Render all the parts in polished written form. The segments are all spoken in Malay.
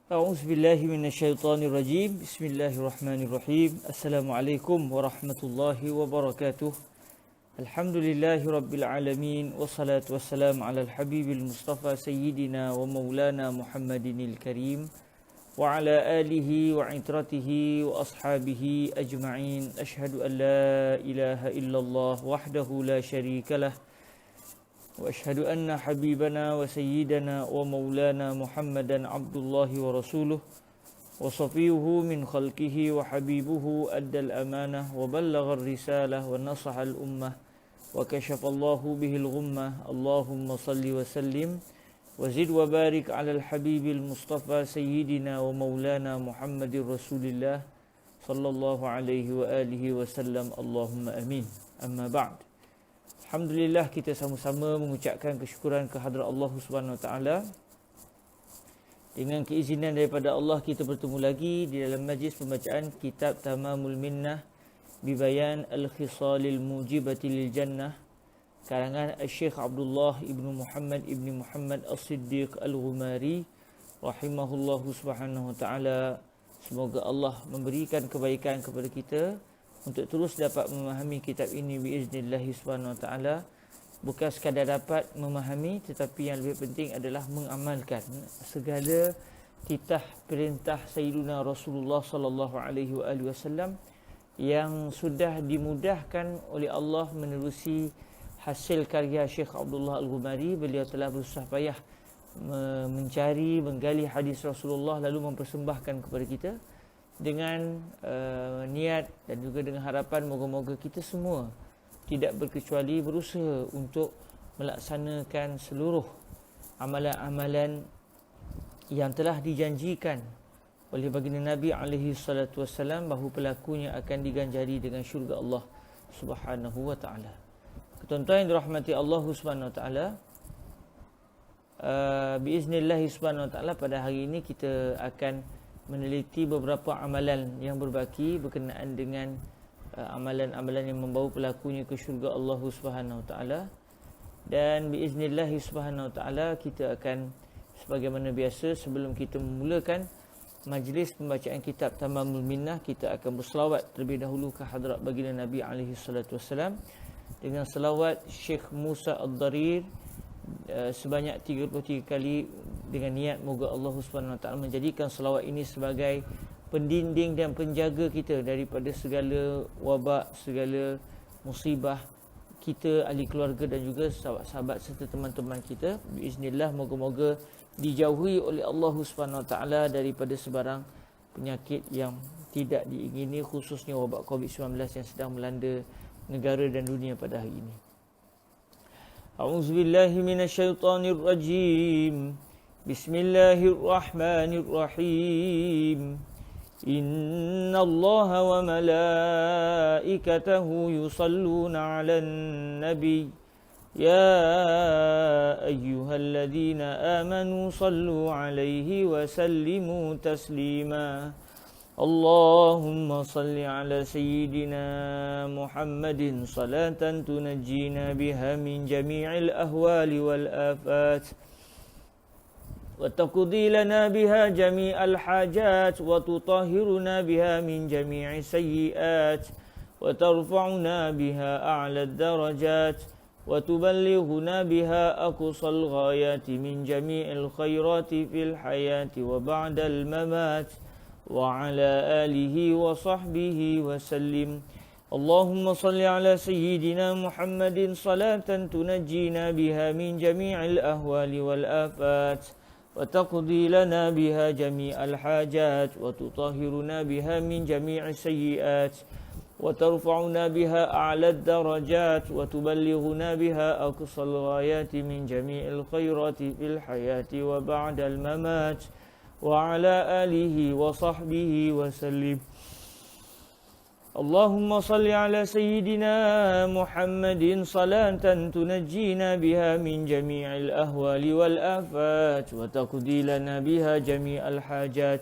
أعوذ بالله من الشيطان الرجيم. بسم الله الرحمن الرحيم. السلام عليكم ورحمة الله وبركاته. الحمد لله رب العالمين والصلاة والسلام على الحبيب المصطفى سيدنا ومولانا محمد الكريم وعلى آله وعترته وأصحابه أجمعين. أشهد أن لا إله إلا الله وحده لا شريك له وأشهد أن حبيبنا وسيدنا ومولانا محمدا عبد الله ورسوله وصفيه من خلقه وحبيبه أدى الأمانة وبلغ الرسالة ونصح الأمة وكشف الله به الغمة. اللهم صل وسلم وزد وبارك على الحبيب المصطفى سيدنا ومولانا محمد رسول الله صلى الله عليه وآله وسلم. اللهم أمين. أما بعد. Alhamdulillah, kita sama-sama mengucapkan kesyukuran kehadrat Allah Subhanahu Wa Taala. Dengan keizinan daripada Allah, kita bertemu lagi di dalam majlis pembacaan kitab Tamamul Minnah Bibayan Al-Khisalil Mujibati Lil Jannah, karangan Syekh Abdullah ibnu Muhammad ibni Muhammad As-Siddiq Al-Ghumari rahimahullahu subhanahu wa ta'ala. Semoga Allah memberikan kebaikan kepada kita untuk terus dapat memahami kitab ini biiznillahi subhanahu wa ta'ala. Bukan sekadar dapat memahami, tetapi yang lebih penting adalah mengamalkan segala titah perintah Sayyidina Rasulullah sallallahu alaihi wasallam yang sudah dimudahkan oleh Allah menerusi hasil karya Syekh Abdullah Al-Ghumari. Beliau telah berusaha payah mencari, menggali hadis Rasulullah lalu mempersembahkan kepada kita dengan niat dan juga dengan harapan moga-moga kita semua tidak berkecuali berusaha untuk melaksanakan seluruh amalan-amalan yang telah dijanjikan oleh baginda Nabi alaihi salatu wassalam bahawa pelakunya akan diganjari dengan syurga Allah Subhanahu wa taala. Tuan-tuan yang dirahmati Allah Subhanahu wa taala, biiznillah subhanahu wa taala, pada hari ini kita akan meneliti beberapa amalan yang berbaki berkenaan dengan amalan-amalan yang membawa pelakunya ke syurga Allah Subhanahu Wa Taala. Dan biiznillah Subhanahu Wa Taala, kita akan sebagaimana biasa sebelum kita memulakan majlis pembacaan kitab Tamamul Minnah, kita akan berselawat terlebih dahulu ke hadrat baginda Nabi alaihi salatu wassalam dengan selawat Syekh Musa Ad-Darir sebanyak 33 kali, dengan niat moga Allah Subhanahu Wa Taala menjadikan selawat ini sebagai pendinding dan penjaga kita daripada segala wabak, segala musibah kita, ahli keluarga dan juga sahabat-sahabat serta teman-teman kita. Biiznillah, moga-moga dijauhi oleh Allah Subhanahu Wa Taala daripada sebarang penyakit yang tidak diingini, khususnya wabak COVID-19 yang sedang melanda negara dan dunia pada hari ini. A'udzubillahi minasyaitonir rajim. Bismillahirrahmanirrahim. Innallaha wa malaikatahu yusalluna 'alan nabi. Ya ayyuhalladzina amanu sallu 'alaihi wa sallimu taslima. Allahumma salli ala sayyidina Muhammadin salatan tunajjina biha min jami'il ahwali wal afat وتقضي لنا بها جميع الحاجات وتطهرنا بها من جميع السيئات وترفعنا بها أعلى الدرجات وتبلغنا بها أقصى الغايات من جميع الخيرات في الحياة وبعد الممات وعلى آله وصحبه وسلم. اللهم صل على سيدنا محمد صلاة تنجينا بها من جميع الأهوال والآفات وتقضي لنا بها جميع الحاجات وتطهرنا بها من جميع السيئات وترفعنا بها أعلى الدرجات وتبلغنا بها أقصى الغايات من جميع الخيرات في الحياة وبعد الممات وعلى آله وصحبه وسلم. اللهم صل على سيدنا محمد صلاة تنجينا بها من جميع الأهوال والآفات وتقضي لنا بها جميع الحاجات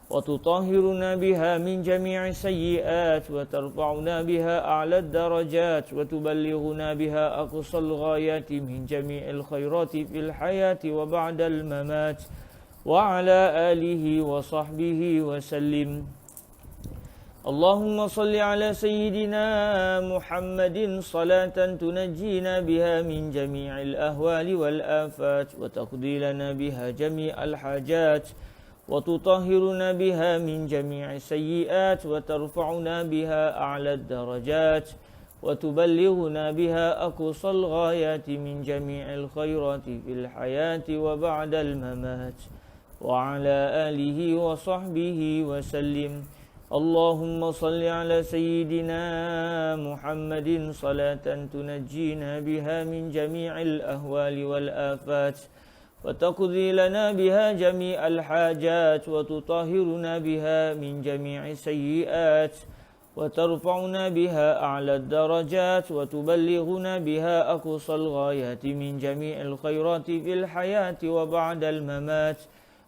وتطهرنا بها من جميع السيئات وترفعنا بها أعلى الدرجات وتبلغنا بها أقصى الغايات من جميع الخيرات في الحياة وبعد الممات وعلى آله وصحبه وسلم. اللهم صل على سيدنا محمد صلاة تنجينا بها من جميع الأهوال والآفات وتقضي لنا بها جميع الحاجات وتطهرنا بها من جميع السيئات وترفعنا بها أعلى الدرجات وتبلغنا بها أقصى الغايات من جميع الخيرات في الحياة وبعد الممات وعلى آله وصحبه وسلم. اللهم صل على سيدنا محمد صلاة تنجينا بها من جميع الأهوال والآفات وتقضي لنا بها جميع الحاجات وتطهرنا بها من جميع السيئات وترفعنا بها أعلى الدرجات وتبلغنا بها أقصى الغايات من جميع الخيرات في الحياة وبعد الممات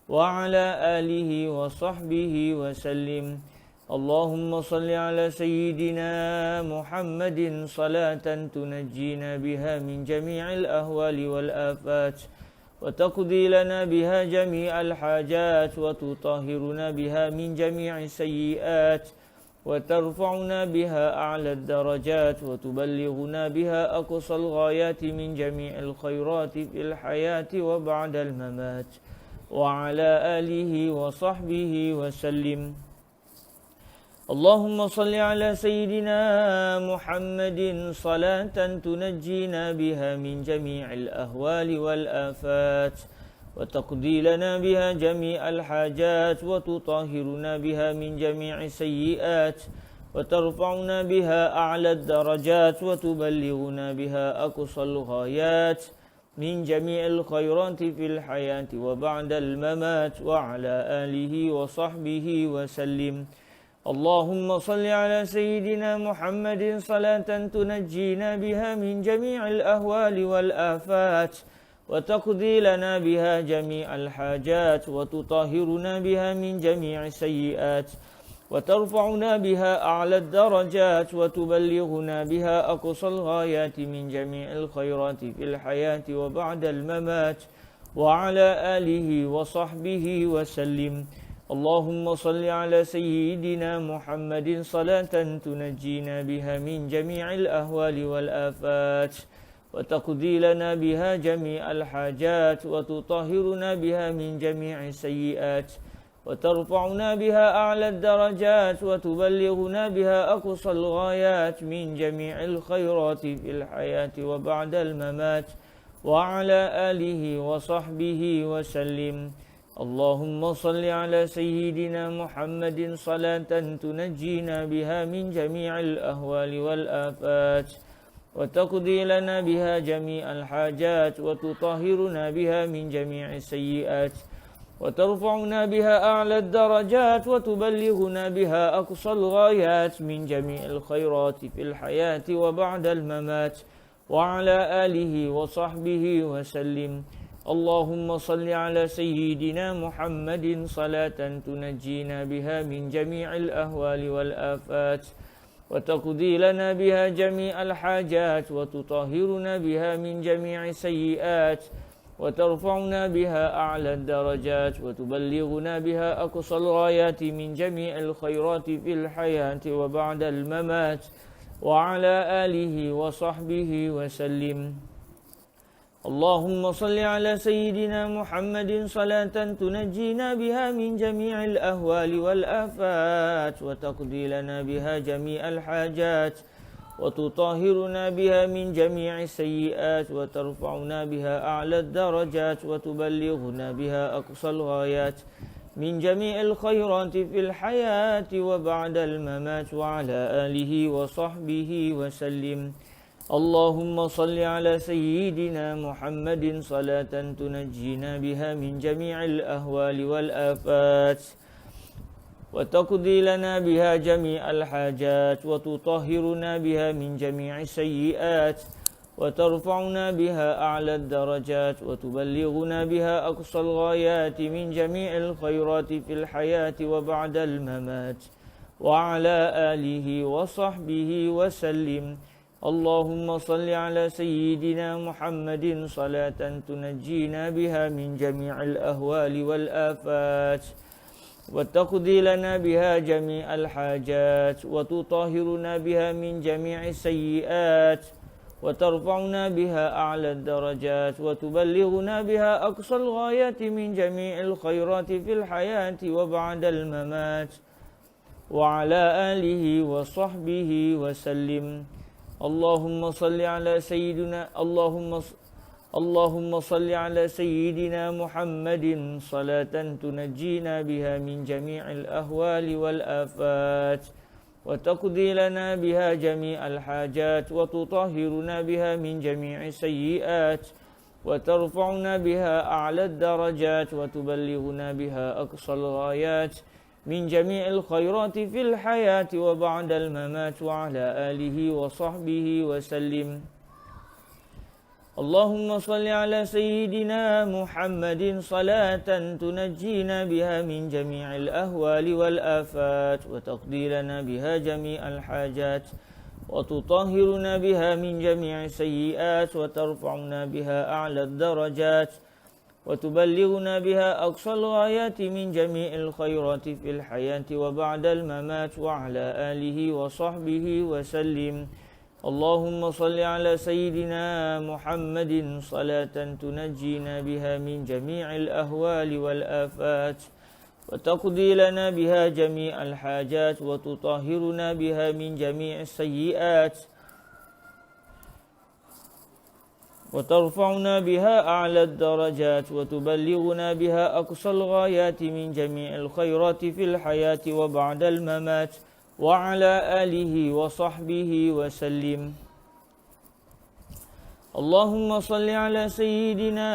وعلى آله وصحبه وسلم. اللهم صل على سيدنا محمد صلاة تنجينا بها من جميع الأهوال والآفات وتقضي لنا بها جميع الحاجات وتطهرنا بها من جميع السيئات وترفعنا بها أعلى الدرجات وتبلغنا بها أقصى الغايات من جميع الخيرات في الحياة وبعد الممات وعلى آله وصحبه وسلم. اللهم صل على سيدنا محمد صلاة تنجينا بها من جميع الأهوال والآفات وتقضي لنا بها جميع الحاجات وتطهرنا بها من جميع السيئات وترفعنا بها أعلى الدرجات وتبلغنا بها أقصى الغايات من جميع الخيرات في الحياة وبعد الممات وعلى آله وصحبه وسلم. اللهم صل على سيدنا محمد صلاة تنجينا بها من جميع الأهوال والآفات وتقضي لنا بها جميع الحاجات وتطهرنا بها من جميع السيئات وترفعنا بها أعلى الدرجات وتبلغنا بها أقصى الغايات من جميع الخيرات في الحياة وبعد الممات وعلى آله وصحبه وسلم. اللهم صل على سيدنا محمد صلاة تنجينا بها من جميع الأهوال والآفات وتقضي لنا بها جميع الحاجات وتطهرنا بها من جميع السيئات وترفعنا بها أعلى الدرجات وتبلغنا بها أقصى الغايات من جميع الخيرات في الحياة وبعد الممات وعلى آله وصحبه وسلم. اللهم صل على سيدنا محمد صلاة تنجينا بها من جميع الأهوال والآفات وتقضي لنا بها جميع الحاجات وتطهرنا بها من جميع السيئات وترفعنا بها أعلى الدرجات وتبلغنا بها أقصى الغايات من جميع الخيرات في الحياة وبعد الممات وعلى آله وصحبه وسلم. اللهم صل على سيدنا محمد صلاة تنجينا بها من جميع الأهوال والآفات وتقضي لنا بها جميع الحاجات وتطهرنا بها من جميع السيئات وترفعنا بها أعلى الدرجات وتبلغنا بها أقصى الغايات من جميع الخيرات في الحياة وبعد الممات وعلى آله وصحبه وسلم. اللهم صل على سيدنا محمد صلاة تنجينا بها من جميع الأهوال والآفات وتقضي لنا بها جميع الحاجات وتطهرنا بها من جميع السيئات وترفعنا بها أعلى الدرجات وتبلغنا بها أقصى الغايات من جميع الخيرات في الحياة وبعد الممات وعلى آله وصحبه وسلم. اللهم صل على سيدنا محمد صلاة تنجينا بها من جميع الأهوال والآفات وتقضي لنا بها جميع الحاجات وتطهرنا بها من جميع السيئات وترفعنا بها أعلى الدرجات وتبلغنا بها أقصى الغايات من جميع الخيرات في الحياة وبعد الممات وعلى آله وصحبه وسلم. اللهم صل على سيدنا محمد صلاة تنجينا بها من جميع الأهوال والآفات وتقضي لنا بها جميع الحاجات وتطهرنا بها من جميع السيئات وترفعنا بها أعلى الدرجات وتبلغنا بها أقصى الغايات من جميع الخيرات في الحياة وبعد الممات وعلى آله وصحبه وسلم. اللهم صل على سيدنا اللهم صل على سيدنا محمد صلاة تنجينا بها من جميع الأهوال والآفات وتقضي لنا بها جميع الحاجات وتطهرنا بها من جميع السيئات وترفعنا بها أعلى الدرجات وتبلغنا بها أقصى الغايات من جميع الخيرات في الحياة وبعد الممات وعلى آله وصحبه وسلم. اللهم صل على سيدنا محمد صلاة تنجينا بها من جميع الأهوال والآفات وتقضي لنا بها جميع الحاجات وتطهرنا بها من جميع السيئات وترفعنا بها أعلى الدرجات وتبلغنا بها أقصى الغايات من جميع الخيرات في الحياة وبعد الممات وعلى آله وصحبه وسلم. اللهم صل على سيدنا محمد صلاة تنجينا بها من جميع الأهوال والآفات وتقضي لنا بها جميع الحاجات وتطهرنا بها من جميع السيئات وترفعنا بها أعلى الدرجات وتبلغنا بها أقصى الغايات من جميع الخيرات في الحياة وبعد الممات وعلى آله وصحبه وسلم. اللهم صل على سيدنا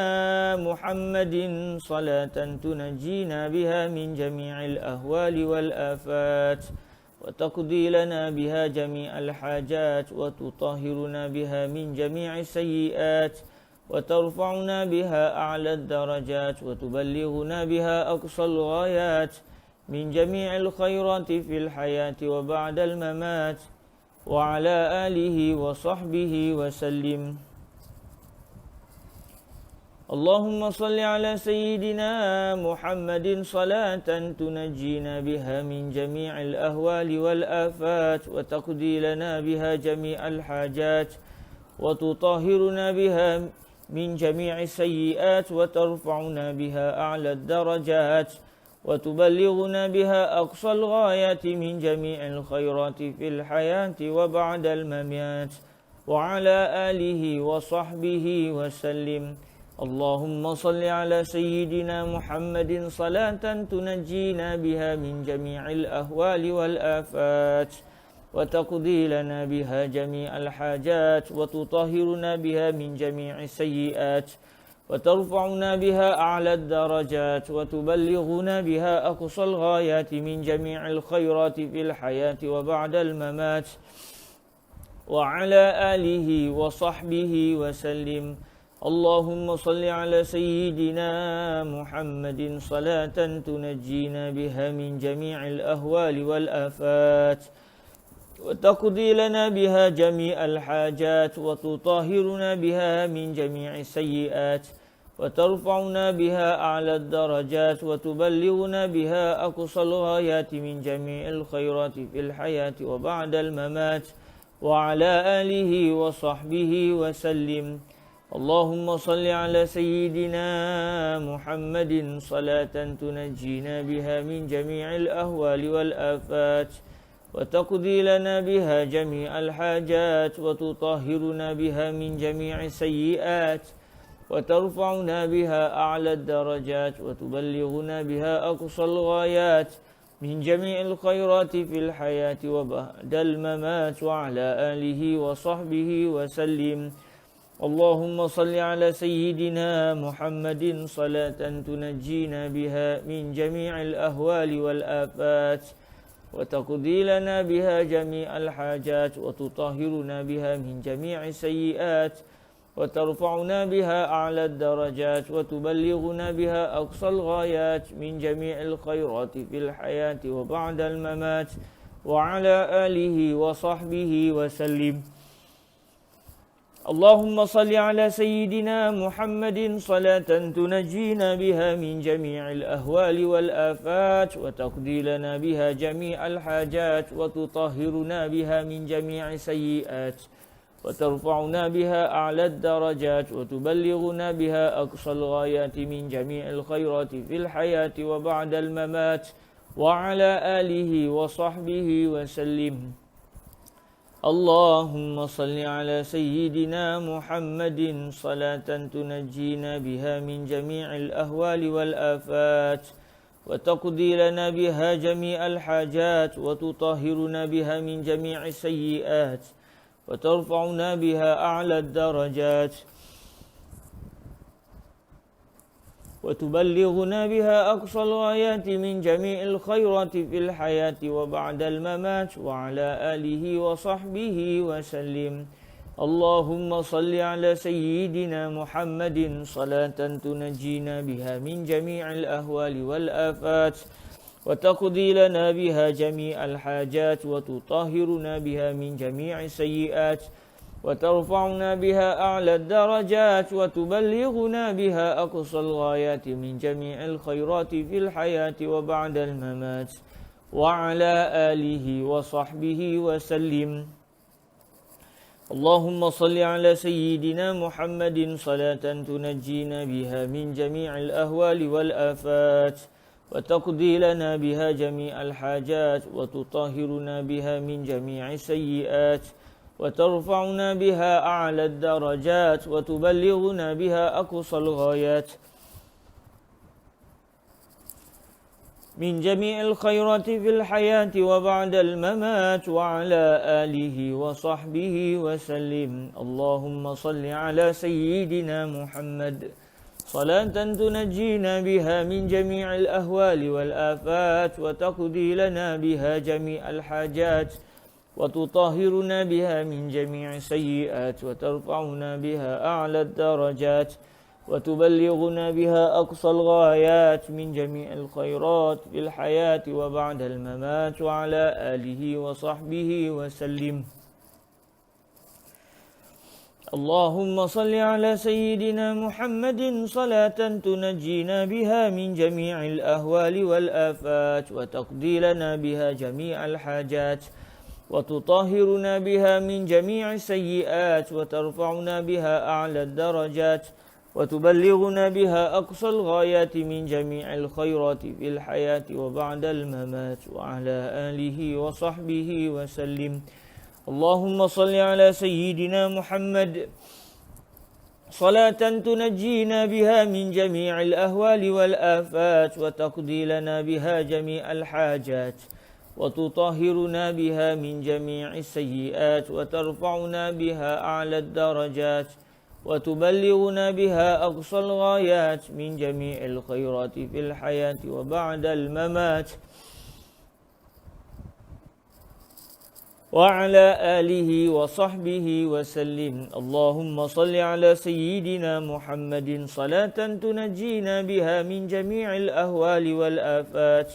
محمد صلاة تنجينا بها من جميع الأهوال والآفات وتقضي لنا بها جميع الحاجات وتطهرنا بها من جميع السيئات وترفعنا بها أعلى الدرجات وتبلغنا بها أقصى الغايات من جميع الخيرات في الحياة وبعد الممات وعلى آله وصحبه وسلم. اللهم صل على سيدنا محمد صلاة تنجينا بها من جميع الأهوال والآفات وتقضي لنا بها جميع الحاجات وتطهرنا بها من جميع السيئات وترفعنا بها أعلى الدرجات وتبلغنا بها أقصى الغايات من جميع الخيرات في الحياة وبعد الممات وعلى آله وصحبه وسلم. اللهم صل على سيدنا محمد صلاة تنجينا بها من جميع الأهوال والآفات وتقضي لنا بها جميع الحاجات وتطهرنا بها من جميع السيئات وترفعنا بها أعلى الدرجات وتبلغنا بها أقصى الغايات من جميع الخيرات في الحياة وبعد الممات وعلى آله وصحبه وسلم. اللهم صل على سيدنا محمد صلاة تنجينا بها من جميع الأهوال والآفات وتقضي لنا بها جميع الحاجات وتطهرنا بها من جميع السيئات وترفعنا بها أعلى الدرجات وتبلغنا بها أقصى الغايات من جميع الخيرات في الحياة وبعد الممات وعلى آله وصحبه وسلم. اللهم صل على سيدنا محمد صلاة تنجينا بها من جميع الأهوال والآفات وتقضي لنا بها جميع الحاجات وتطهرنا بها من جميع السيئات وترفعنا بها أعلى الدرجات وتبلغنا بها أقصى الغايات من جميع الخيرات في الحياة وبعد الممات وعلى آله وصحبه وسلم. اللهم صل على سيدنا محمد صلاة تنجينا بها من جميع الأهوال والآفات وتقضي لنا بها جميع الحاجات وتطهرنا بها من جميع السيئات وترفعنا بها أعلى الدرجات وتبلغنا بها أقصى الغايات من جميع الخيرات في الحياة وبعد الممات وعلى آله وصحبه وسلم. اللهم صل على سيدنا محمد صلاة تنجينا بها من جميع الأهوال والآفات وتقضي لنا بها جميع الحاجات وتطهرنا بها من جميع السيئات وترفعنا بها أعلى الدرجات وتبلغنا بها أقصى الغايات من جميع الخيرات في الحياة وبعد الممات وعلى آله وصحبه وسلم. اللهم صل على سيدنا محمد صلاة تنجينا بها من جميع الأهوال والآفات وتقضي لنا بها جميع الحاجات وتطهرنا بها من جميع السيئات وترفعنا بها أعلى الدرجات وتبلغنا بها أقصى الغايات من جميع الخيرات في الحياة وبعد الممات وعلى آله وصحبه وسلم. اللهم صل على سيدنا محمد صلاة تنجينا بها من جميع الأهوال والآفات وتقضي لنا بها جميع الحاجات وتطهرنا بها من جميع السيئات وترفعنا بها أعلى الدرجات وتبلغنا بها أقصى الغايات من جميع الخيرات في الحياة وبعد الممات وعلى آله وصحبه وسلم. اللهم صل على سيدنا محمد صلاة تنجينا بها من جميع الأهوال والآفات وتقضي لنا بها جميع الحاجات وتطهرنا بها من جميع السيئات وترفعنا بها أعلى الدرجات وتبلغنا بها أقصى الغايات من جميع الخيرات في الحياة وبعد الممات وعلى آله وصحبه وسلم. اللهم صل على سيدنا محمد صلاة تنجينا بها من جميع الأهوال والآفات وتقضي لنا بها جميع الحاجات وتطهرنا بها من جميع السيئات وترفعنا بها أعلى الدرجات وتبلغنا بها أقصى الغايات من جميع الخيرات في الحياة وبعد الممات وعلى آله وصحبه وسلم. اللهم صل على سيدنا محمد صلاة تنجينا بها من جميع الأهوال والآفات وتقضي لنا بها جميع الحاجات وتطهرنا بها من جميع السيئات وترفعنا بها أعلى الدرجات وتبلغنا بها أقصى الغايات من جميع الخيرات في الحياة وبعد الممات وعلى آله وصحبه وسلم. اللهم صل على سيدنا محمد صلاة تنجينا بها من جميع الأهوال والآفات وتقضي لنا بها جميع الحاجات وتطهرنا بها من جميع السيئات وترفعنا بها أعلى الدرجات وتبلغنا بها أقصى الغايات من جميع الخيرات في الحياة وبعد الممات وعلى آله وصحبه وسلم. اللهم صل على سيدنا محمد صلاة تنجينا بها من جميع الأهوال والآفات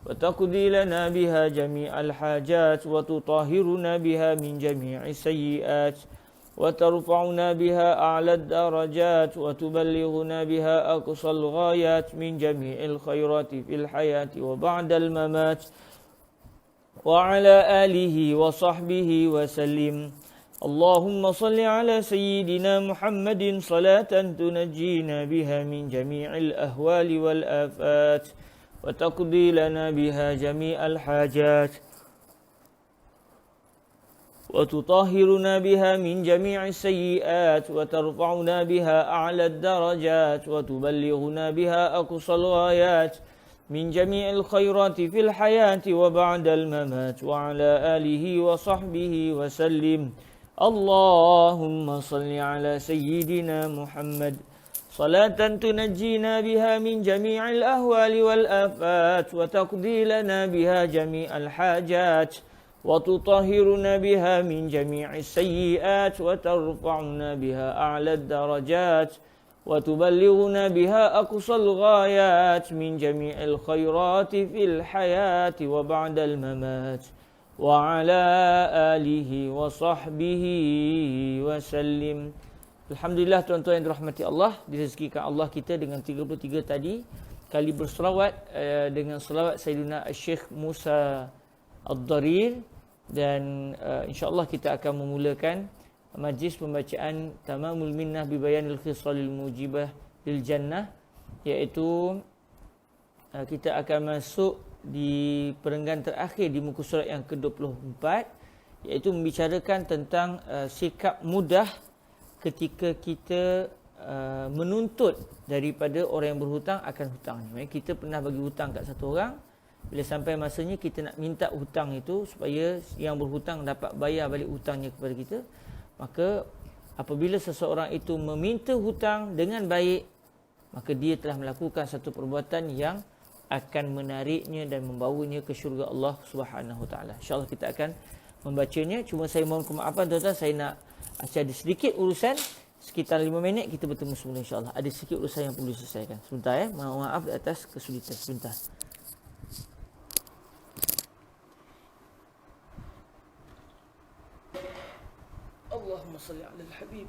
وتقضي لنا بها جميع الحاجات وتطهرنا بها من جميع السيئات وترفعنا بها أعلى الدرجات وتبلغنا بها أقصى الغايات من جميع الخيرات في الحياة وبعد الممات وعلى آله وصحبه وسلم. اللهم صل على سيدنا محمد صلاة تنجينا بها من جميع الأهوال والآفات وتقضي لنا بها جميع الحاجات وتطهرنا بها من جميع السيئات وترفعنا بها أعلى الدرجات وتبلغنا بها أقصى الغايات من جميع الخيرات في الحياة وبعد الممات وعلى آله وصحبه وسلم. اللهم صل على سيدنا محمد صلاة تنجينا بها من جميع الأهوال والآفات وتقضي لنا بها جميع الحاجات وتطهرنا بها من جميع السيئات وترفعنا بها أعلى الدرجات وتبلغنا بها أقصى الغايات من جميع الخيرات في الحياة وبعد الممات وعلى آله وصحبه وسلم. Alhamdulillah tuan-tuan yang dirahmati Allah, direzekikan Allah kita dengan 33 tadi kali berselawat dengan selawat Sayyidina Syekh Musa Ad-Darir, dan insya-Allah kita akan memulakan majlis pembacaan Tamamul Minnah bi Bayanil Khisalil Mujibah lil Jannah, iaitu kita akan masuk di perenggan terakhir di muka surat yang ke-24, iaitu membicarakan tentang sikap mudah ketika kita menuntut daripada orang yang berhutang akan hutang. Kita pernah bagi hutang kat satu orang, bila sampai masanya kita nak minta hutang itu supaya yang berhutang dapat bayar balik hutangnya kepada kita, maka apabila seseorang itu meminta hutang dengan baik, maka dia telah melakukan satu perbuatan yang akan menariknya dan membawanya ke syurga Allah Subhanahu Wa Taala. InsyaAllah kita akan membacanya. Cuma saya mohon kemaafan tuan-tuan, saya nak ada sedikit urusan, sekitar 5 minit kita bertemu semula insya-Allah. Ada sedikit urusan yang perlu diselesaikan. Sebentar ya. Maaf atas kesulitan sebentar. Allahumma salli 'alal habib.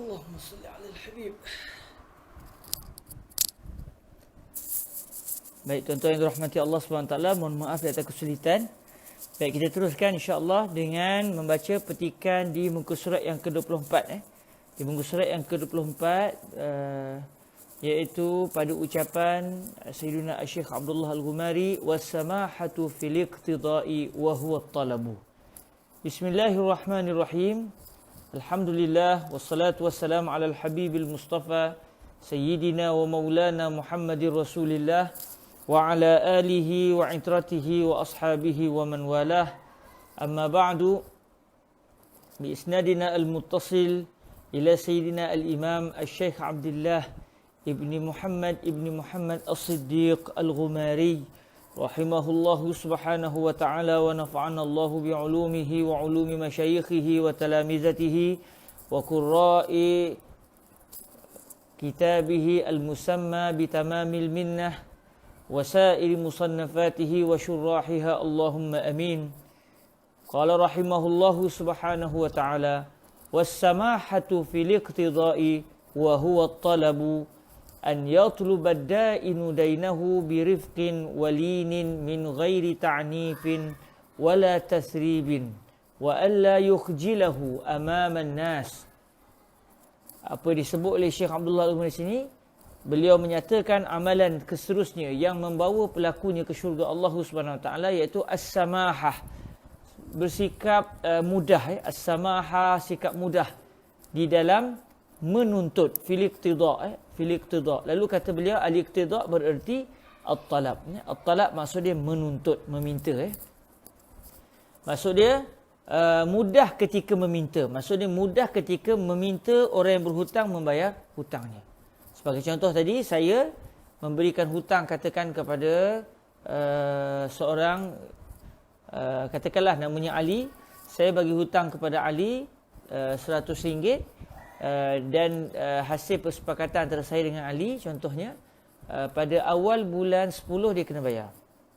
Allahumma salli ala al-habib. Baik, tuan-tuan yang dirahmati Allah SWT, mohon maaf di atas kesulitan. Baik, kita teruskan insya-Allah dengan membaca petikan di muka surat yang ke-24 Di muka surat yang ke-24 iaitu pada ucapan Sayyidina Syekh Abdullah Al-Ghumari, was-samahatu fil iqtida'i wa huwa at-talabu. Bismillahirrahmanirrahim. Alhamdulillah wassalatu wassalamu ala al-habibil mustafa sayyidina wa maulana Muhammadir Rasulillah wa ala alihi wa itratihi wa ashabihi wa man walah. Amma ba'du, bi isnadina al-muttasil ila sayyidina al-imam al-Syekh Abdullah ibni Muhammad as-Siddiq Al-Ghumari rahimahullahu subhanahu wa ta'ala, wa nafa'ana Allahu bi'ulumihi wa ulumi masyayikhihi wa talamizatihi wa qurra'i kitabihi al-musamma bitamamil minnah wa sa'iri musannafatihi wa syurrahiha, Allahumma amin. Qala rahimahullahu subhanahu wa ta'ala, was-samahatu fil iqtida'i wa huwa at-talabu an yatluba ad-da'inu dainahu birifqin walinin min ghairi ta'nifin wala tasribin wa alla yukhjilahu amama an-nas. Apa disebut oleh Syekh Abdullah Al-Ghumari sini, beliau menyatakan amalan seterusnya yang membawa pelakunya ke syurga Allah Subhanahu Wa Taala, iaitu as-samahah, bersikap mudah. As-samahah, sikap mudah di dalam menuntut, fil iqtida. Lalu kata beliau, al-iqtida bererti at-talab. At-talab maksud dia menuntut, meminta. Maksud dia mudah ketika meminta. Maksud dia mudah ketika meminta orang yang berhutang membayar hutangnya. Sebagai contoh tadi, saya memberikan hutang katakan kepada seorang, katakanlah namanya Ali. Saya bagi hutang kepada Ali RM100, dan hasil persepakatan antara saya dengan Ali, contohnya pada awal bulan 10 dia kena bayar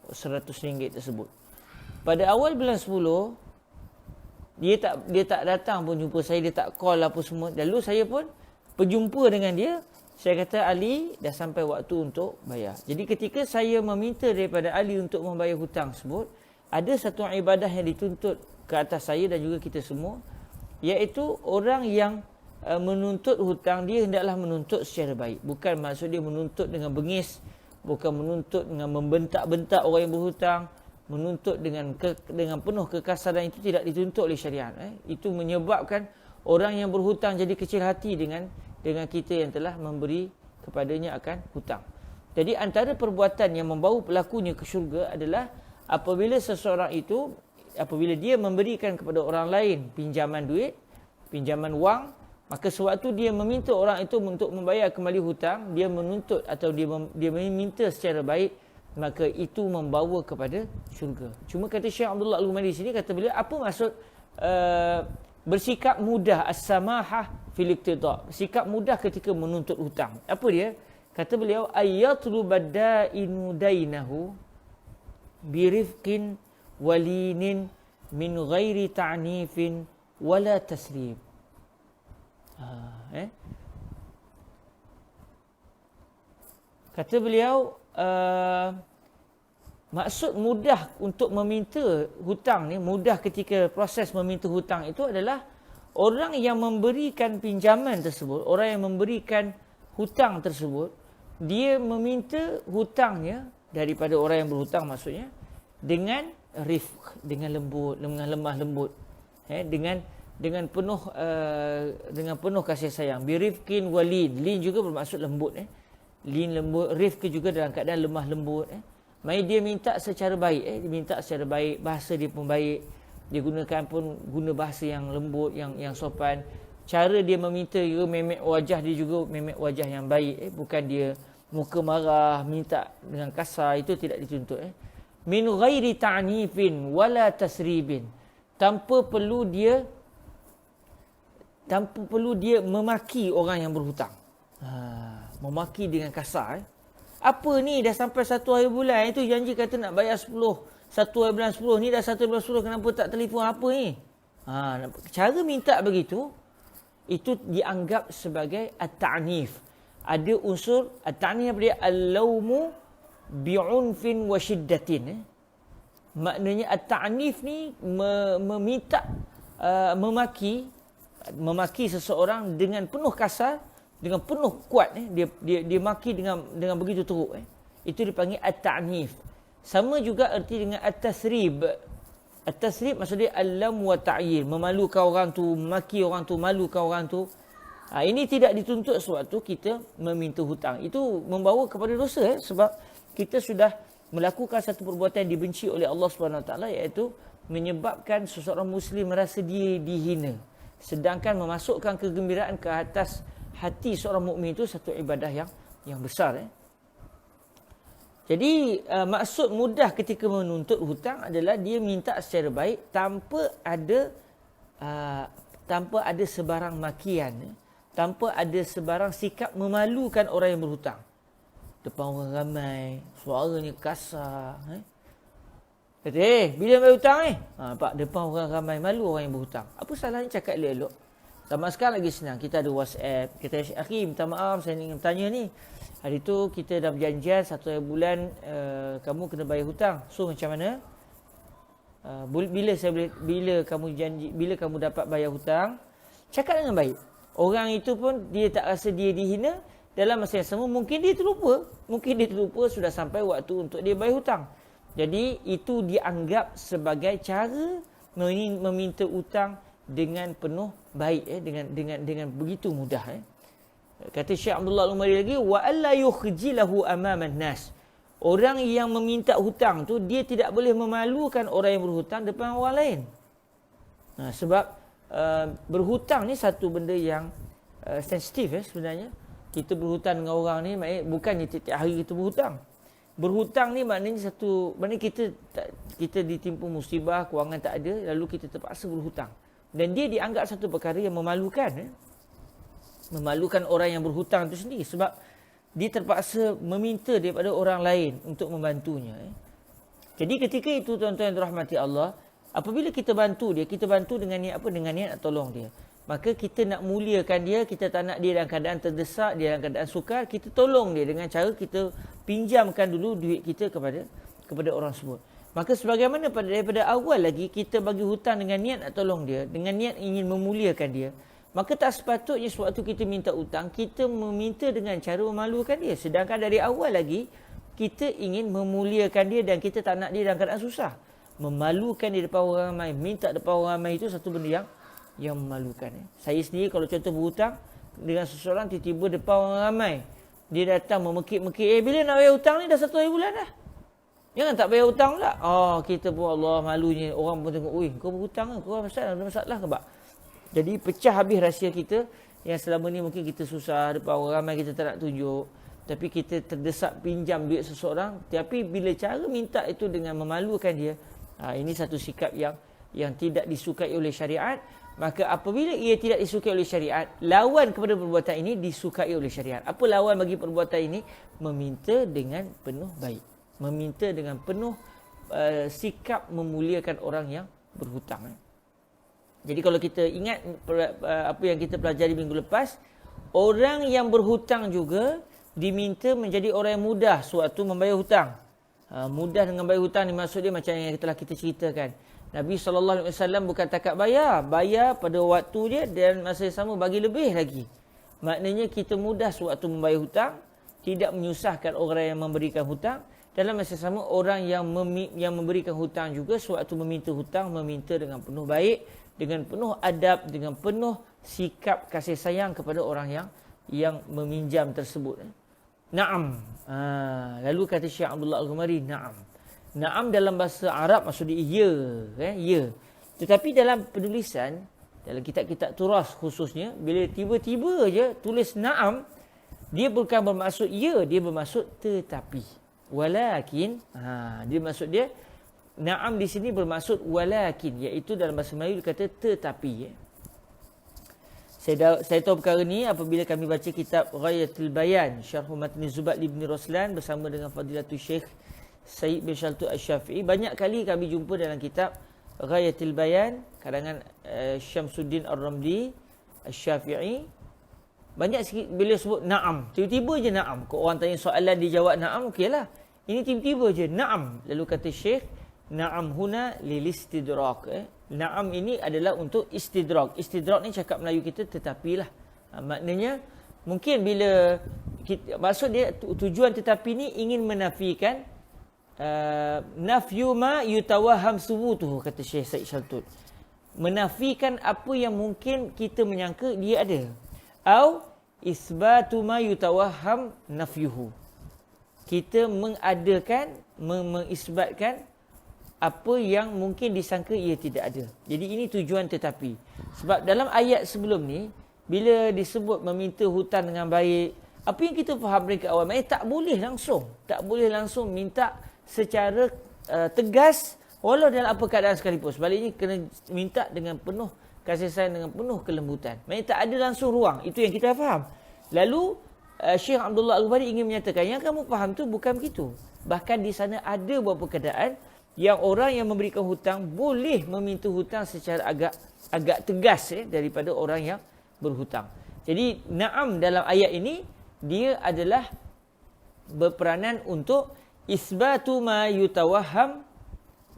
RM100 tersebut. Pada awal bulan 10 dia tak datang pun jumpa saya, dia tak call apa semua. Lalu saya pun berjumpa dengan dia. Saya kata, Ali, dah sampai waktu untuk bayar. Jadi ketika saya meminta daripada Ali untuk membayar hutang tersebut, ada satu ibadah yang dituntut ke atas saya dan juga kita semua, iaitu orang yang menuntut hutang, dia hendaklah menuntut secara baik. Bukan maksud dia menuntut dengan bengis, bukan menuntut dengan membentak-bentak orang yang berhutang, menuntut dengan penuh kekasaran. Itu tidak dituntut oleh syariat. Itu menyebabkan orang yang berhutang jadi kecil hati dengan kita yang telah memberi kepadanya akan hutang. Jadi antara perbuatan yang membawa pelakunya ke syurga adalah apabila seseorang itu, apabila dia memberikan kepada orang lain pinjaman duit, pinjaman wang, maka sewaktu dia meminta orang itu untuk membayar kembali hutang, dia menuntut atau dia meminta secara baik, maka itu membawa kepada syurga. Cuma kata Syekh Abdullah Al-Ghumari sini, kata beliau, apa maksud bersikap mudah, as-samahah fil iqtida, sikap mudah ketika menuntut hutang? Apa dia? Kata beliau, ayatlubad da'inu dainahu birifqin walinin min ghairi ta'nifin wala tasrib. Kata beliau, maksud mudah untuk meminta hutang ni, mudah ketika proses meminta hutang itu adalah orang yang memberikan pinjaman tersebut, orang yang memberikan hutang tersebut, dia meminta hutangnya daripada orang yang berhutang, maksudnya dengan rifq, dengan lembut, dengan lemah lembut, dengan penuh kasih sayang. Birifqin walin, lin juga bermaksud lembut, lin lembut, rifq juga dalam keadaan lemah lembut. Mai dia minta secara baik, dia minta secara baik, bahasa dia pun baik, dia guna bahasa yang lembut, yang sopan. Cara dia meminta juga, memek wajah dia juga memek wajah yang baik, bukan dia muka marah minta dengan kasar. Itu tidak dituntut. Min ghairi ta'nifin wala tasribin, tanpa perlu dia memaki orang yang berhutang. Memaki dengan kasar. Apa ni, dah sampai 1 hari bulan, itu janji kata nak bayar 10, 1 hari bulan 10, ni dah 1 bulan 10, kenapa tak telefon, apa ni? Cara minta begitu, itu dianggap sebagai at-ta'nif. Ada unsur at-ta'nif dia al-lawmu bi'unfin wa syiddatin. Maknanya at-ta'nif ni meminta memaki seseorang dengan penuh kasar, dengan penuh kuat. Dia maki dengan begitu teruk. Itu dipanggil at-ta'nif. Sama juga erti dengan at-tasrib. At-tasrib maksudnya al-lam wa ta'yir, memalukan orang tu, maki orang tu, malukan orang tu. Ini tidak dituntut sewaktu kita meminta hutang. Itu membawa kepada dosa sebab kita sudah melakukan satu perbuatan yang dibenci oleh Allah SWT, iaitu menyebabkan seseorang Muslim merasa dia dihina. Sedangkan memasukkan kegembiraan ke atas hati seorang mukmin itu satu ibadah yang besar. Jadi maksud mudah ketika menuntut hutang adalah dia minta secara baik tanpa ada sebarang makian, tanpa ada sebarang sikap memalukan orang yang berhutang. Depan orang ramai, suaranya kasar. Kata, bila bayar hutang Pak, depan orang ramai, malu orang yang berhutang. Apa salahnya cakap elok-elok? Zaman sekarang lagi senang. Kita ada WhatsApp. Kita Syekh Akhi, minta maaf, saya ingin tanya ni. Hari tu kita dah berjanjian 1 bulan kamu kena bayar hutang. So macam mana? Bila kamu dapat bayar hutang, cakap dengan baik. Orang itu pun dia tak rasa dia dihina. Dalam masa yang sama mungkin dia terlupa. Sudah sampai waktu untuk dia bayar hutang. Jadi itu dianggap sebagai cara meminta hutang dengan penuh baik, dengan begitu mudah. Kata Syekh Abdullah Al-Umari lagi, wa alla yukhjilahu amaman nas. Orang yang meminta hutang tu dia tidak boleh memalukan orang yang berhutang depan orang lain. Sebab berhutang ni satu benda yang sensitif sebenarnya. Kita berhutang dengan orang ni bukannya tiap hari kita berhutang. Berhutang ni maknanya kita ditimpa musibah, kewangan tak ada, lalu kita terpaksa berhutang. Dan dia dianggap satu perkara yang memalukan. Memalukan orang yang berhutang itu sendiri sebab dia terpaksa meminta daripada orang lain untuk membantunya. Jadi ketika itu tuan-tuan yang dirahmati Allah, apabila kita bantu dia, kita bantu dengan niat apa? Dengan niat nak tolong dia. Maka kita nak muliakan dia, kita tak nak dia dalam keadaan terdesak, dia dalam keadaan sukar, kita tolong dia dengan cara kita pinjamkan dulu duit kita kepada orang tersebut. Maka sebagaimana daripada awal lagi kita bagi hutang dengan niat nak tolong dia, dengan niat ingin memuliakan dia, maka tak sepatutnya sewaktu kita minta hutang, kita meminta dengan cara memalukan dia. Sedangkan dari awal lagi, kita ingin memuliakan dia dan kita tak nak dia dalam keadaan susah. Memalukan dia depan orang ramai, minta depan orang ramai itu satu benda yang memalukan. Saya sendiri kalau contoh berhutang dengan seseorang, tiba-tiba depan orang ramai, dia datang memekik-mekik, bila nak bayar hutang ni dah 1 hari bulan dah. Jangan tak bayar hutang pula. Kita pun Allah malunya. Orang pun tengok, kau berhutang ke? Kau ada masalah ke, Pak? Jadi pecah habis rahsia kita yang selama ni mungkin kita susah depan orang ramai, kita tak nak tunjuk. Tapi kita terdesak pinjam duit seseorang. Tapi bila cara minta itu dengan memalukan dia, ini satu sikap yang tidak disukai oleh syariat. Maka apabila ia tidak disukai oleh syariat, lawan kepada perbuatan ini disukai oleh syariat. Apa lawan bagi perbuatan ini? Meminta dengan penuh baik. Meminta dengan penuh sikap memuliakan orang yang berhutang. Jadi kalau kita ingat apa yang kita pelajari minggu lepas, orang yang berhutang juga diminta menjadi orang yang mudah sewaktu membayar hutang. Mudah dengan bayar hutang ni maksud dia macam yang telah kita ceritakan. Nabi SAW bukan takat bayar pada waktu dia dan masa yang sama bagi lebih lagi. Maknanya kita mudah sewaktu membayar hutang, tidak menyusahkan orang yang memberikan hutang. Dalam masa sama orang yang memberikan hutang juga sewaktu meminta hutang, meminta dengan penuh baik, dengan penuh adab, dengan penuh sikap kasih sayang kepada orang yang meminjam tersebut. Naam. Lalu kata Syekh Abdullah Al-Ghumari, naam. Naam dalam bahasa Arab maksudnya ya, ya. Tetapi dalam penulisan, dalam kitab-kitab turas khususnya, bila tiba-tiba je tulis naam, dia bukan bermaksud ya, dia bermaksud tetapi. Walakin, dia maksud dia naam di sini bermaksud walakin, iaitu dalam bahasa Melayu dia kata tetapi. Saya tahu perkara ni apabila kami baca kitab Ghayatul Bayan Syarh Matn Zubat Ibn Roslan bersama dengan Fadilatul Syekh Said bin Shaltu Asy-Syafi'i. Banyak kali kami jumpa dalam kitab Ghayatul Bayan karangan Syamsuddin Ar-Ramli, Asy-Syafi'i banyak sikit bila sebut na'am. Tiba-tiba je na'am. Kalau orang tanya soalan dia jawab na'am, okeylah. Ini tiba-tiba je na'am. Lalu kata Syekh, na'am huna lil istidrak. Na'am ini adalah untuk istidrak. Istidrak ni cakap Melayu kita tetapilah. Maknanya mungkin bila maksud dia tujuan tetapi ni ingin menafikan nafyu ma yutawaham subutuhu, kata Syekh Said Shaltut. Menafikan apa yang mungkin kita menyangka dia ada. Au isbatu ma yutawaham nafyuhu. Kita mengadakan, mengisbatkan apa yang mungkin disangka ia tidak ada. Jadi ini tujuan tetapi. Sebab dalam ayat sebelum ni, bila disebut meminta hutang dengan baik, apa yang kita faham mereka awal, tak boleh langsung. Tak boleh langsung minta secara tegas, walau dalam apa keadaan sekalipun. Sebaliknya kena minta dengan penuh kasih sayang, dengan penuh kelembutan. Maksudnya tak ada langsung ruang. Itu yang kita faham. Lalu Syekh Abdullah Al-Ghumari ingin menyatakan yang kamu faham tu bukan begitu. Bahkan di sana ada beberapa keadaan yang orang yang memberikan hutang boleh meminta hutang secara agak tegas daripada orang yang berhutang. Jadi na'am dalam ayat ini dia adalah berperanan untuk isbatu ma yutawaham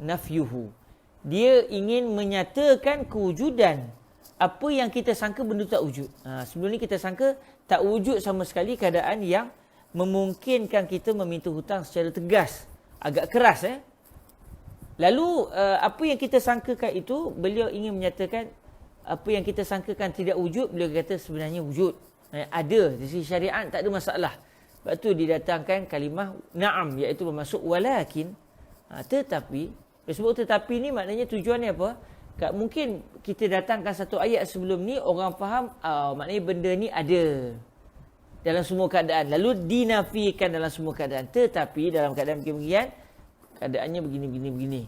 nafyuhu. Dia ingin menyatakan kewujudan apa yang kita sangka benda tak wujud. Sebelum ni kita sangka tak wujud sama sekali keadaan yang memungkinkan kita meminta hutang secara tegas, agak keras. Lalu apa yang kita sangkakan itu, beliau ingin menyatakan apa yang kita sangkakan tidak wujud, beliau kata sebenarnya wujud. Ada, di sisi syariat tak ada masalah. Sebab tu didatangkan kalimah na'am, iaitu bermaksud walakin. Tetapi, sebab tetapi ni maknanya tujuannya apa? Mungkin kita datangkan satu ayat sebelum ni, orang faham, maknanya benda ni ada dalam semua keadaan. Lalu dinafikan dalam semua keadaan. Tetapi dalam keadaan begini, keadaannya begini.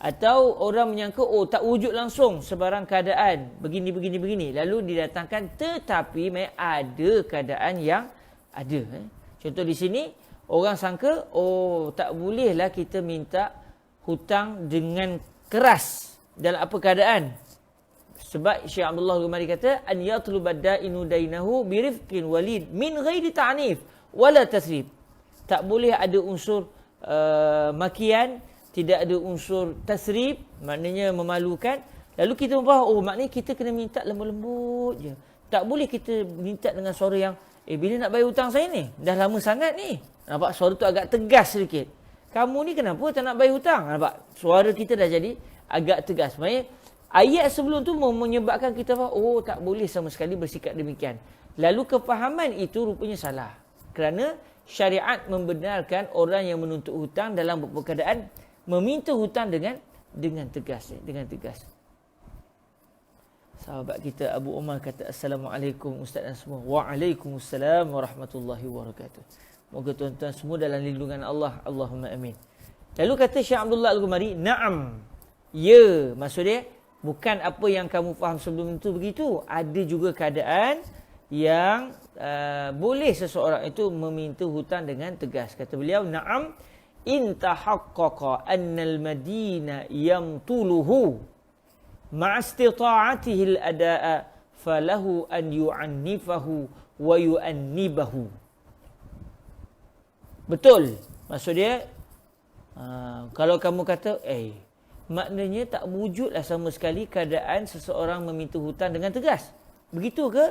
Atau orang menyangka, tak wujud langsung sebarang keadaan. Begini. Lalu didatangkan tetapi ada keadaan yang ada. Contoh di sini, orang sangka, tak bolehlah kita minta hutang dengan keras. Dalam apa keadaan? Sebab Syekh Abdullah Al-Ghumari kata, an yatlubad da'inu dainahu birifqin walid min ghairi ta'nif wala tasrib. Tak boleh ada unsur makian, tidak ada unsur tasrib, maknanya memalukan. Lalu kita faham, maknanya kita kena minta lembut-lembut je. Tak boleh kita minta dengan suara yang, bila nak bayar hutang saya ni? Dah lama sangat ni. Nampak suara tu agak tegas sedikit. Kamu ni kenapa tak nak bayar hutang? Nampak suara kita dah jadi agak tegas. Maknanya ayat sebelum tu menyebabkan kita faham, tak boleh sama sekali bersikap demikian. Lalu kefahaman itu rupanya salah. Kerana syariat membenarkan orang yang menuntut hutang dalam beberapa keadaan meminta hutang dengan tegas. Dengan tegas. Sahabat kita Abu Umar kata, Assalamualaikum Ustaz dan semua. Waalaikumsalam warahmatullahi wabarakatuh. Moga tuan-tuan semua dalam lindungan Allah. Allahumma amin. Lalu kata Syekh Abdullah Al-Ghumari, na'am. Ya, maksud dia bukan apa yang kamu faham sebelum itu begitu. Ada juga keadaan yang boleh seseorang itu meminta hutang dengan tegas. Kata beliau, na'am in tahaqqaqa annal madina yamtuluhu ma'astita'atihi al-ada'a falahu an yu'annifahu wa yu'annibahu. Betul. Maksud dia, kalau kamu kata, maknanya tak wujudlah sama sekali keadaan seseorang meminta hutang dengan tegas. Begitu ke?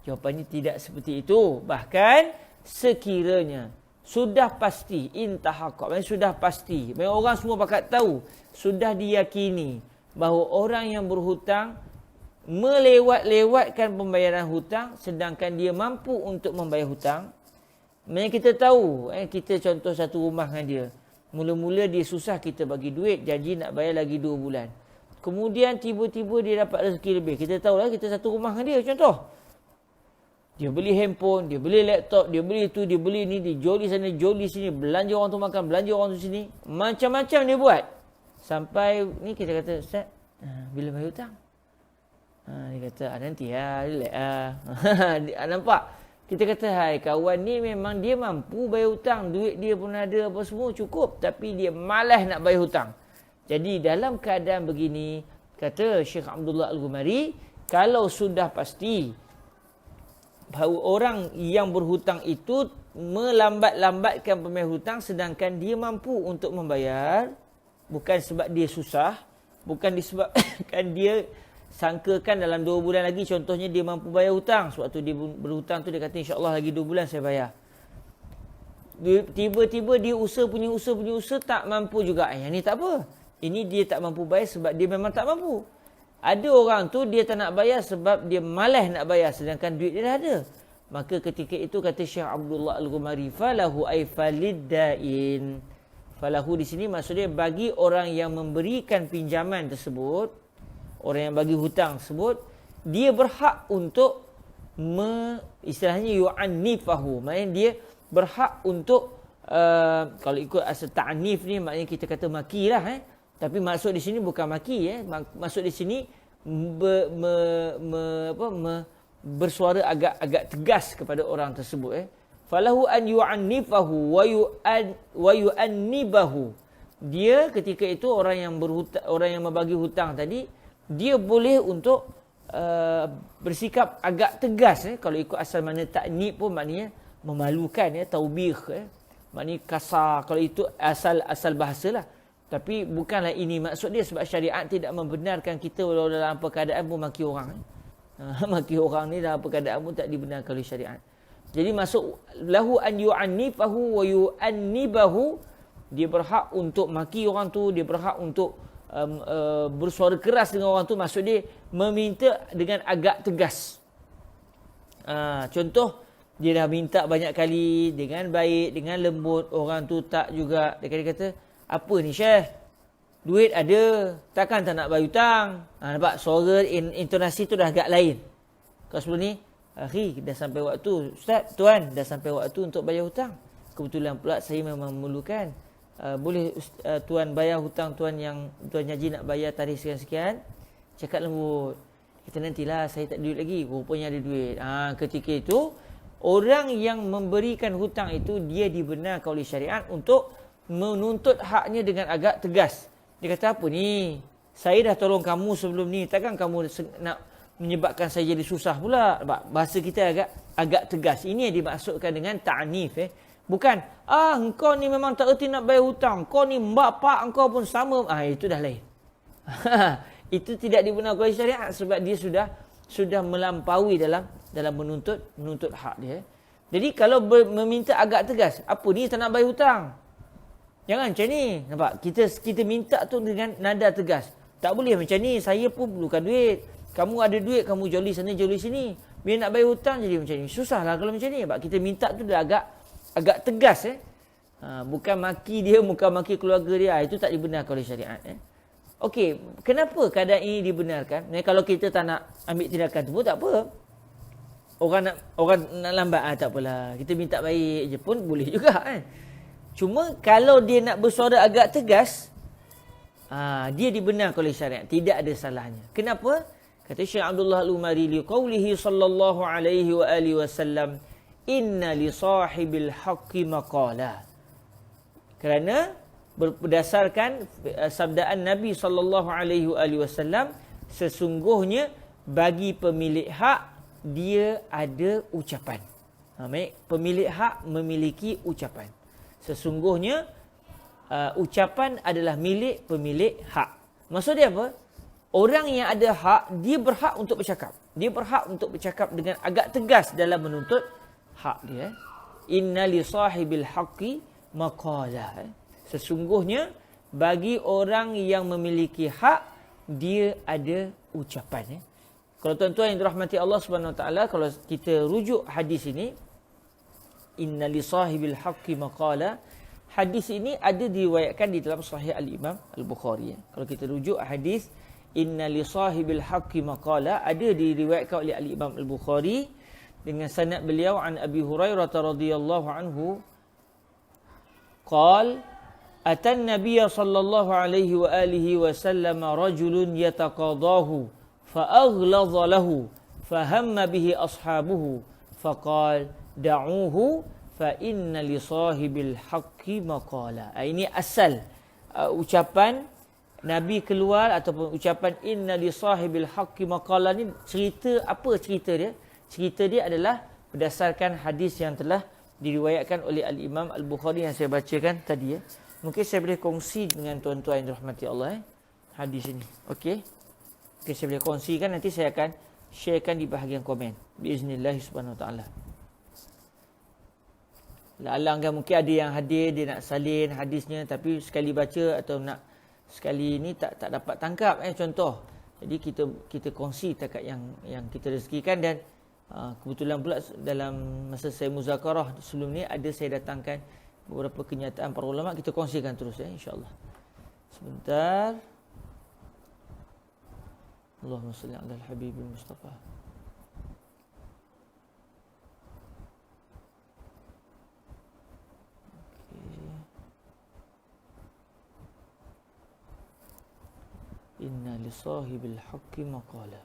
Jawapannya tidak seperti itu. Bahkan sekiranya sudah pasti, intahaqaq, maksudnya sudah pasti, orang semua pakat tahu, sudah diyakini bahawa orang yang berhutang melewat-lewatkan pembayaran hutang sedangkan dia mampu untuk membayar hutang. Maksudnya kita tahu, kita contoh satu rumah dengan dia. Mula-mula dia susah, kita bagi duit, janji nak bayar lagi 2 bulan. Kemudian tiba-tiba dia dapat rezeki lebih. Kita tahulah, kita satu rumah dengan dia contoh. Dia beli handphone, dia beli laptop, dia beli itu, dia beli ini, dia joli sana, joli sini, belanja orang tu makan, belanja orang tu sini. Macam-macam dia buat. Sampai ni kita kata, Ustaz, bila bayar hutang? Dia kata, nanti relax nampak? Kita kata, hai kawan ni memang dia mampu bayar hutang. Duit dia pun ada apa semua cukup. Tapi dia malas nak bayar hutang. Jadi dalam keadaan begini, kata Syekh Abdullah Al-Ghumari, kalau sudah pasti bahawa orang yang berhutang itu melambat-lambatkan pembayar hutang sedangkan dia mampu untuk membayar, bukan sebab dia susah, bukan disebabkan dia sangkakan dalam 2 bulan lagi, contohnya dia mampu bayar hutang, sebab tu dia berhutang tu dia kata insya-Allah lagi 2 bulan saya bayar. Tiba-tiba dia usaha punya usaha tak mampu juga. Yang ni tak apa. Ini dia tak mampu bayar sebab dia memang tak mampu. Ada orang tu dia tak nak bayar sebab dia malas nak bayar sedangkan duit dia dah ada. Maka ketika itu kata Syekh Abdullah Al-Ghumari, falahu ay faliddain. Falahu di sini maksudnya bagi orang yang memberikan pinjaman tersebut, orang yang bagi hutang tersebut, dia berhak untuk istilahnya yu'annifahu. Maknanya dia berhak untuk kalau ikut asal ta'nif ni maknanya kita kata maki lah. Tapi maksud di sini bukan maki. Maksud di sini bersuara agak tegas kepada orang tersebut. Falahu an yu'annifahu wa yu'annibahu. Dia ketika itu orang yang membagi hutang tadi, dia boleh untuk bersikap agak tegas. Kalau ikut asal mana ta'nib pun maknanya memalukan, taubih, maknanya kasar. Kalau itu asal bahasalah. Tapi bukanlah ini maksud dia, sebab syariat tidak membenarkan kita walau dalam apa keadaan pun maki orang. Maki orang ni dalam apa keadaan pun tak dibenarkan oleh syariat. Jadi maksud lahu an yu'annifahu wa yu'annibahu, dia berhak untuk maki orang tu, dia berhak untuk bersuara keras dengan orang tu, maksud dia meminta dengan agak tegas. Contoh, dia dah minta banyak kali dengan baik, dengan lembut, orang tu tak juga. Dia kata, apa ni Syekh? Duit ada, takkan tak nak bayar hutang. Nampak suara intonasi tu dah agak lain. Kalau sebelum ni, akhi dah sampai waktu. Ustaz, tuan dah sampai waktu untuk bayar hutang. Kebetulan pula saya memang memerlukan. Boleh tuan bayar hutang tuan yang tuan janji nak bayar tarikh sekian-sekian. Cakap lembut. Kita nantilah, saya tak ada duit lagi. Rupanya ada duit. Ketika itu, orang yang memberikan hutang itu dia dibenarkan oleh syariat untuk menuntut haknya dengan agak tegas. Dia kata, apa ni? Saya dah tolong kamu sebelum ni. Takkan kamu nak menyebabkan saya jadi susah pula? Bahasa kita agak tegas. Ini yang dimaksudkan dengan ta'nif. Bukan, engkau ni memang tak erti nak bayar hutang. Kau ni bapak engkau pun sama. Itu dah lain. Itu tidak dibenarkan oleh syariat sebab dia sudah melampaui dalam menuntut hak dia. Jadi kalau meminta agak tegas, apa ni tak nak bayar hutang? Jangan macam ni. Nampak? Kita minta tu dengan nada tegas. Tak boleh macam ni. Saya pun perlukan duit. Kamu ada duit, kamu joli sana, joli sini. Bila nak bayar hutang jadi macam ni. Susahlah kalau macam ni. Nampak? Kita minta tu dah agak tegas. Bukan maki dia, bukan maki keluarga dia. Itu tak dibenarkan oleh syariat. Okey, kenapa keadaan ini dibenarkan? Kalau kita tak nak ambil tindakan tu pun tak apa. Orang nak lambat, tak apalah. Kita minta baik je pun boleh juga kan. Cuma kalau dia nak bersuara agak tegas, dia dibenarkan oleh syariat. Tidak ada salahnya. Kenapa? Kata Syekh Abdullah Al-Ghumari li qawlihi sallallahu alaihi wa alihi wasallam, inna li sahibil haqqi maqala. Kerana berdasarkan sabdaan Nabi sallallahu alaihi wasallam, sesungguhnya bagi pemilik hak dia ada ucapan. Pemilik hak memiliki ucapan. Sesungguhnya ucapan adalah milik pemilik hak. Maksud dia apa? Orang yang ada hak, dia berhak untuk bercakap. Dia berhak untuk bercakap dengan agak tegas dalam menuntut hak dia. Inna li sahibil haqqi maqalah. Sesungguhnya bagi orang yang memiliki hak, dia ada ucapan. Kalau tuan-tuan yang dirahmati Allah Subhanahu Wa Taala, kalau kita rujuk hadis ini, inna li sahibil haqqi maqala, hadis ini ada diriwayatkan di dalam Sahih Al-Imam Al-Bukhari. Kalau kita rujuk hadis inna li sahibil haqqi maqala, ada diriwayatkan oleh Al-Imam Al-Bukhari dengan sanad beliau an Abi Hurairah radhiyallahu anhu qala atan nabiyya sallallahu alaihi wa alihi wasallam rajulun yataqadahu fa aghladha lahu fahamma bihi ashabuhu faqala da'uhu fa inna li sahibil haqqi maqala. Ini asal ucapan Nabi keluar ataupun ucapan inna li sahibil haqqi maqala ni cerita apa cerita dia? Cerita dia adalah berdasarkan hadis yang telah diriwayatkan oleh Al-Imam Al-Bukhari yang saya bacakan tadi ya. Mungkin saya boleh kongsi dengan tuan-tuan yang dirahmati Allah hadis ini. Okey. Okay, saya boleh kongsikan, nanti saya akan sharekan di bahagian komen. Biiznillah subhanahu wa ta'ala. Alang kan mungkin ada yang hadir, dia nak salin hadisnya tapi sekali baca atau nak sekali ni tak dapat tangkap contoh. Jadi kita kongsi takat yang kita rezekikan dan kebetulan pula dalam masa saya muzakarah sebelum ni ada saya datangkan beberapa kenyataan para ulama, kita kongsikan terus insya-Allah. Sebentar. Allahumma salli ala al-habibil Mustafa. Inna li sahibil haqqi maqala.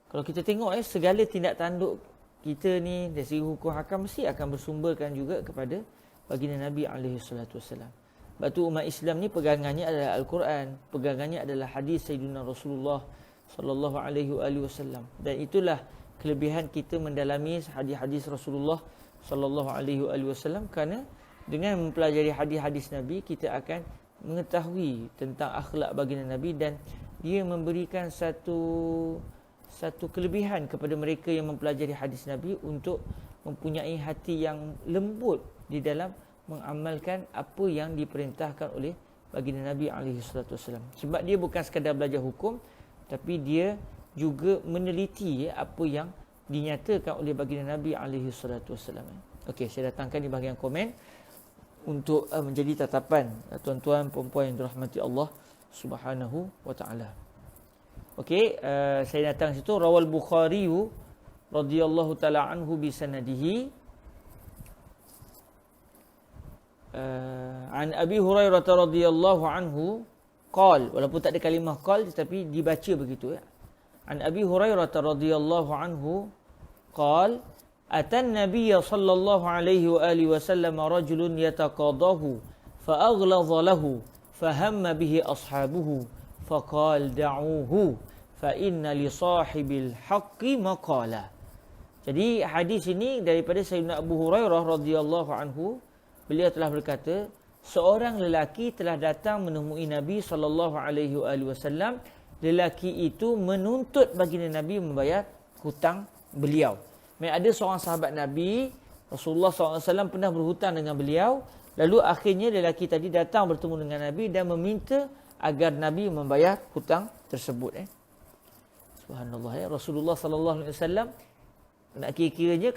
Kalau kita tengok segala tindak tanduk kita ni dari segi hukum hakam mesti akan bersumberkan juga kepada baginda Nabi alaihi salatu wasallam. Sebab tu umat Islam ni pegangannya adalah Al-Quran, pegangannya adalah hadis Sayyidina Rasulullah sallallahu alaihi wasallam. Dan itulah kelebihan kita mendalami hadis-hadis Rasulullah sallallahu alaihi wasallam, kerana dengan mempelajari hadis-hadis Nabi kita akan mengetahui tentang akhlak baginda Nabi dan dia memberikan satu kelebihan kepada mereka yang mempelajari hadis Nabi untuk mempunyai hati yang lembut di dalam mengamalkan apa yang diperintahkan oleh baginda Nabi alaihi salatu wasallam. Sebab dia bukan sekadar belajar hukum tapi dia juga meneliti apa yang dinyatakan oleh baginda Nabi alaihi salatu wasallam. Okey, saya datangkan di bahagian komen untuk menjadi tatapan tuan-tuan puan-puan yang dirahmati Allah Subhanahu wa taala. Okey, saya datang situ rawal Bukhari radhiyallahu taala anhu bi sanadihi an Abi Hurairah radhiyallahu anhu qal, walaupun tak ada kalimah qal tetapi dibaca begitu An Abi Hurairah radhiyallahu anhu qal atan nabiyya sallallahu alaihi wa alihi wasallam rajulun yataqadahu fa aghladha lahu fahamma bihi ashabuhu faqal da'uhu fa inna li sahibil haqqi maqala. Jadi hadis ini daripada Sayyidina Abu Hurairah radhiyallahu anhu, beliau telah berkata, seorang lelaki telah datang menemui Nabi sallallahu alaihi wasallam. Lelaki itu menuntut baginda Nabi membayar hutang beliau. Ada seorang sahabat Nabi, Rasulullah SAW pernah berhutang dengan beliau. Lalu akhirnya lelaki tadi datang bertemu dengan Nabi dan meminta agar Nabi membayar hutang tersebut. Subhanallah Rasulullah SAW nak kira-kiranya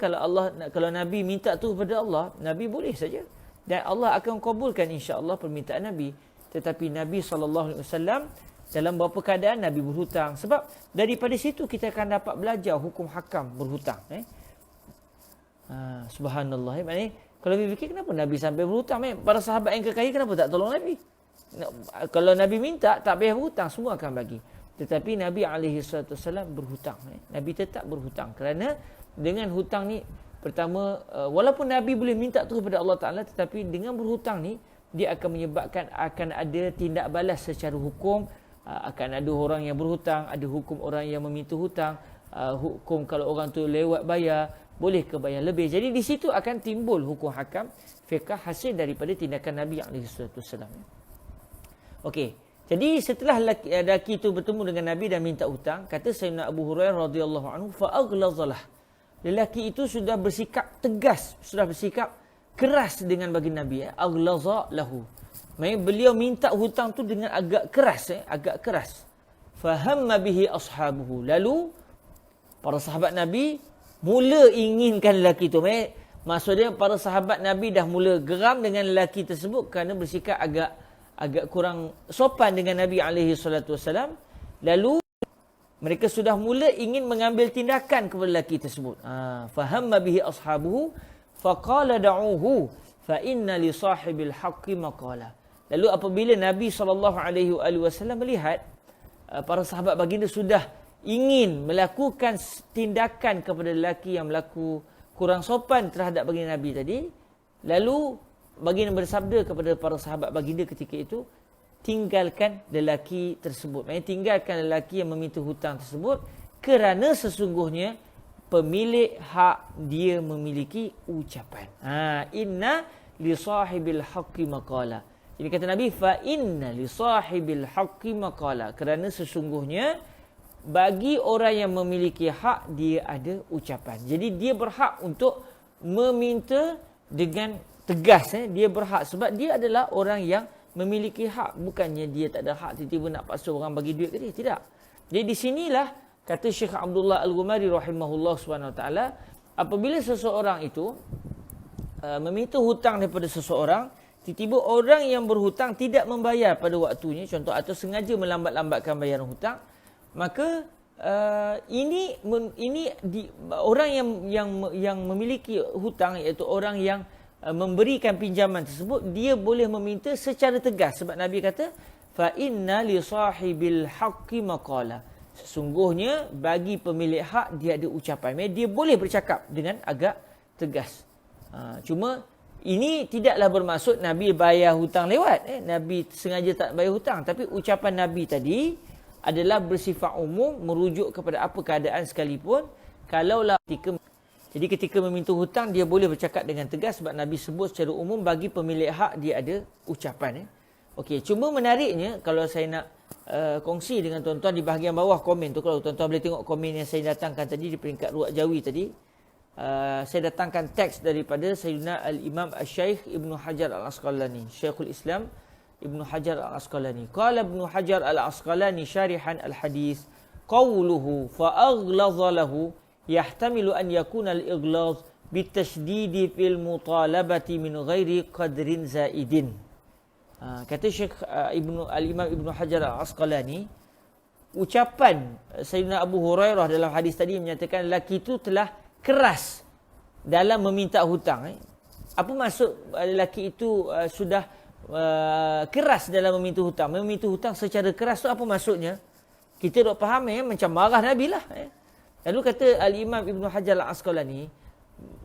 kalau Nabi minta tu kepada Allah, Nabi boleh saja dan Allah akan kabulkan insya-Allah permintaan Nabi. Tetapi Nabi SAW dalam beberapa keadaan Nabi berhutang. Sebab daripada situ kita akan dapat belajar hukum hakam berhutang. Subhanallah. Maknanya kalau Nabi fikir kenapa Nabi sampai berhutang? Para sahabat yang kekaya kenapa tak tolong Nabi? Kalau Nabi minta tak payah berhutang, semua akan bagi. Tetapi Nabi SAW berhutang. Nabi tetap berhutang kerana dengan hutang ni, pertama, walaupun Nabi boleh minta tu kepada Allah Ta'ala, tetapi dengan berhutang ni dia akan menyebabkan akan ada tindak balas secara hukum. Akan ada orang yang berhutang, ada hukum orang yang meminta hutang, hukum kalau orang tu lewat bayar, boleh ke bayar lebih. Jadi di situ akan timbul hukum hakam fiqh hasil daripada tindakan Nabi SAW. Okey, jadi setelah lelaki itu bertemu dengan Nabi dan minta hutang, kata Sayyidina Abu Hurairah radhiyallahu anhu, fa aghlazalah. Lelaki itu sudah bersikap tegas, sudah bersikap keras dengan baginda Nabi. Aghlaza lahu. Beliau minta hutang tu dengan agak keras, agak keras. Fahamma bihi ashabuhu. Lalu para sahabat Nabi mula inginkan lelaki tu. Maksudnya para sahabat Nabi dah mula geram dengan lelaki tersebut kerana bersikap agak kurang sopan dengan Nabi alaihi salatu wasallam. Lalu mereka sudah mula ingin mengambil tindakan kepada lelaki tersebut. Fahamma bihi ashabuhu faqala da'uhu fa inna li sahibil haqqi maqala. Lalu apabila Nabi SAW melihat para sahabat baginda sudah ingin melakukan tindakan kepada lelaki yang berlaku kurang sopan terhadap baginda Nabi tadi, lalu baginda bersabda kepada para sahabat baginda ketika itu, tinggalkan lelaki tersebut. Maksudnya tinggalkan lelaki yang meminta hutang tersebut kerana sesungguhnya pemilik hak dia memiliki ucapan. Inna li sahibil haqqi maqala. Jadi kata Nabi, fa inna li sahibil haqqi maqala. Kerana sesungguhnya bagi orang yang memiliki hak dia ada ucapan. Jadi dia berhak untuk meminta dengan tegas. Dia berhak sebab dia adalah orang yang memiliki hak. Bukannya dia tak ada hak tiba-tiba nak paksa orang bagi duit ke dia. Tidak. Jadi di sinilah kata Syekh Abdullah Al-Ghumari rahimahullah SWT, apabila seseorang itu meminta hutang daripada seseorang, tiba-tiba orang yang berhutang tidak membayar pada waktunya, contoh, atau sengaja melambat-lambatkan bayaran hutang, maka orang yang memiliki hutang, iaitu orang yang memberikan pinjaman tersebut, dia boleh meminta secara tegas sebab Nabi kata fa inna li sahibil haqqi maqala. Sesungguhnya bagi pemilik hak dia ada ucapan. Dia boleh bercakap dengan agak tegas. Cuma ini tidaklah bermaksud Nabi bayar hutang lewat. Nabi sengaja tak bayar hutang. Tapi ucapan Nabi tadi adalah bersifat umum, merujuk kepada apa keadaan sekalipun. Kalaulah ketika meminta hutang, dia boleh bercakap dengan tegas sebab Nabi sebut secara umum bagi pemilik hak dia ada ucapan. Okey, cuma menariknya kalau saya nak kongsi dengan tuan-tuan di bahagian bawah komen tu, kalau tuan-tuan boleh tengok komen yang saya datangkan tadi di peringkat Ruat Jawi tadi, saya datangkan teks daripada Sayyidina Al-Imam Al-Syaikh Ibnu Hajar Al-Asqalani, Syekhul Islam Ibnu Hajar Al-Asqalani. Qala Ibnu Hajar Al-Asqalani syarihan al-hadis, qawluhu fa'aghladha lahu yahtamilu an yakuna al-ighlaz bitashdidi fil mutalabati min ghairi qadrin zaidin. Kata Syekh Al-Imam Ibnu Hajar Al-Asqalani, ucapan Sayyidina Abu Hurairah dalam hadis tadi menyatakan lelaki itu telah keras dalam meminta hutang. Apa maksud lelaki itu sudah keras dalam meminta hutang? Meminta hutang secara keras tu apa maksudnya? Kita dok faham macam marah Nabi lah. Lalu kata Al-Imam Ibnu Hajar Al-Asqalani,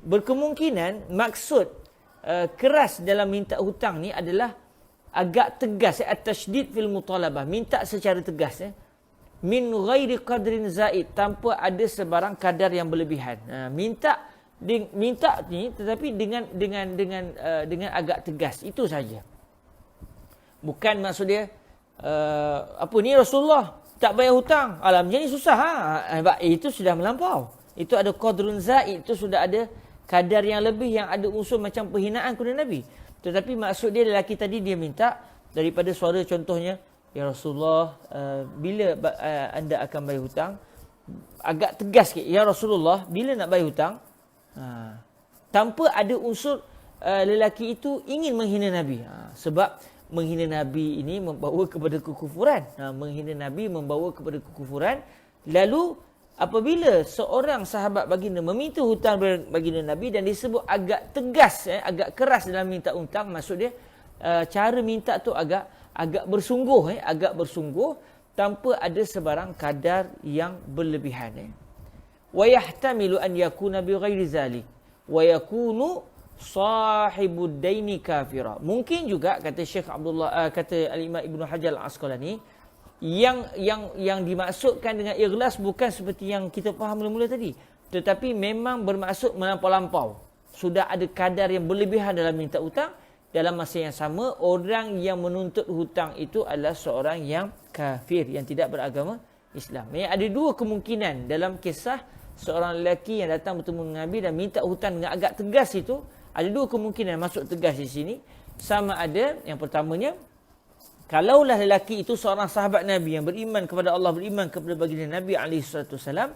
berkemungkinan maksud keras dalam minta hutang ni adalah agak tegas, at-tasydid fil mutalabah, minta secara tegas, min ghairi qadrin zaid, tanpa ada sebarang kadar yang berlebihan. Minta ni tetapi dengan agak tegas, itu saja. Bukan maksud dia apa ni Rasulullah tak bayar hutang, alam macam ni susah itu sudah melampau. Itu ada qadrun zaid, itu sudah ada kadar yang lebih, yang ada unsur macam penghinaan kepada Nabi. Tetapi maksud dia lelaki tadi dia minta daripada suara, contohnya, ya Rasulullah, bila anda akan bayar hutang? Agak tegas sikit, ya Rasulullah, bila nak bayar hutang? Tanpa ada unsur lelaki itu ingin menghina Nabi. Sebab menghina Nabi ini membawa kepada kekufuran. Menghina Nabi membawa kepada kekufuran. Lalu apabila seorang sahabat baginda meminta hutang baginda Nabi dan disebut agak tegas, agak keras dalam minta hutang, maksud dia cara minta tu agak bersungguh, agak bersungguh tanpa ada sebarang kadar yang berlebihan. Wa yahtamilu an yakuna bi ghairi zalik wa yakunu sahibud daini kafira. Mungkin juga kata Syekh Abdullah, kata Al-Imam Ibnu Hajar Al-Asqalani, yang dimaksudkan dengan ikhlas bukan seperti yang kita faham mula-mula tadi, tetapi memang bermaksud melampau-lampau. Sudah ada kadar yang berlebihan dalam minta hutang. Dalam masa yang sama, orang yang menuntut hutang itu adalah seorang yang kafir, yang tidak beragama Islam. Ada dua kemungkinan dalam kisah seorang lelaki yang datang bertemu dengan Nabi dan minta hutang dengan agak tegas itu. Ada dua kemungkinan masuk tegas di sini. Sama ada, yang pertamanya, kalaulah lelaki itu seorang sahabat Nabi yang beriman kepada Allah, beriman kepada baginda Nabi SAW,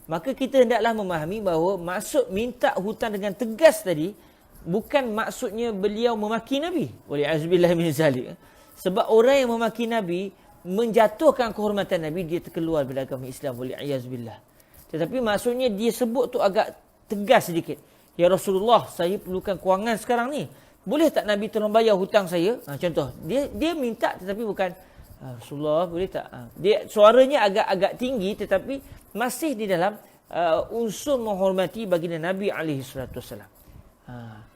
maka kita hendaklah memahami bahawa maksud minta hutang dengan tegas tadi bukan maksudnya beliau memaki Nabi. Wali'azubillah min zalik. Sebab orang yang memaki Nabi menjatuhkan kehormatan Nabi, dia terkeluar dari agama Islam. Wali'azubillah. Tetapi maksudnya dia sebut tu agak tegas sedikit. Ya Rasulullah, saya perlukan kewangan sekarang ni. Boleh tak Nabi tolong bayar hutang saya? Contoh, dia minta tetapi bukan Rasulullah boleh tak? Dia suaranya agak tinggi tetapi masih di dalam unsur menghormati baginda Nabi alaihi salatu wasallam.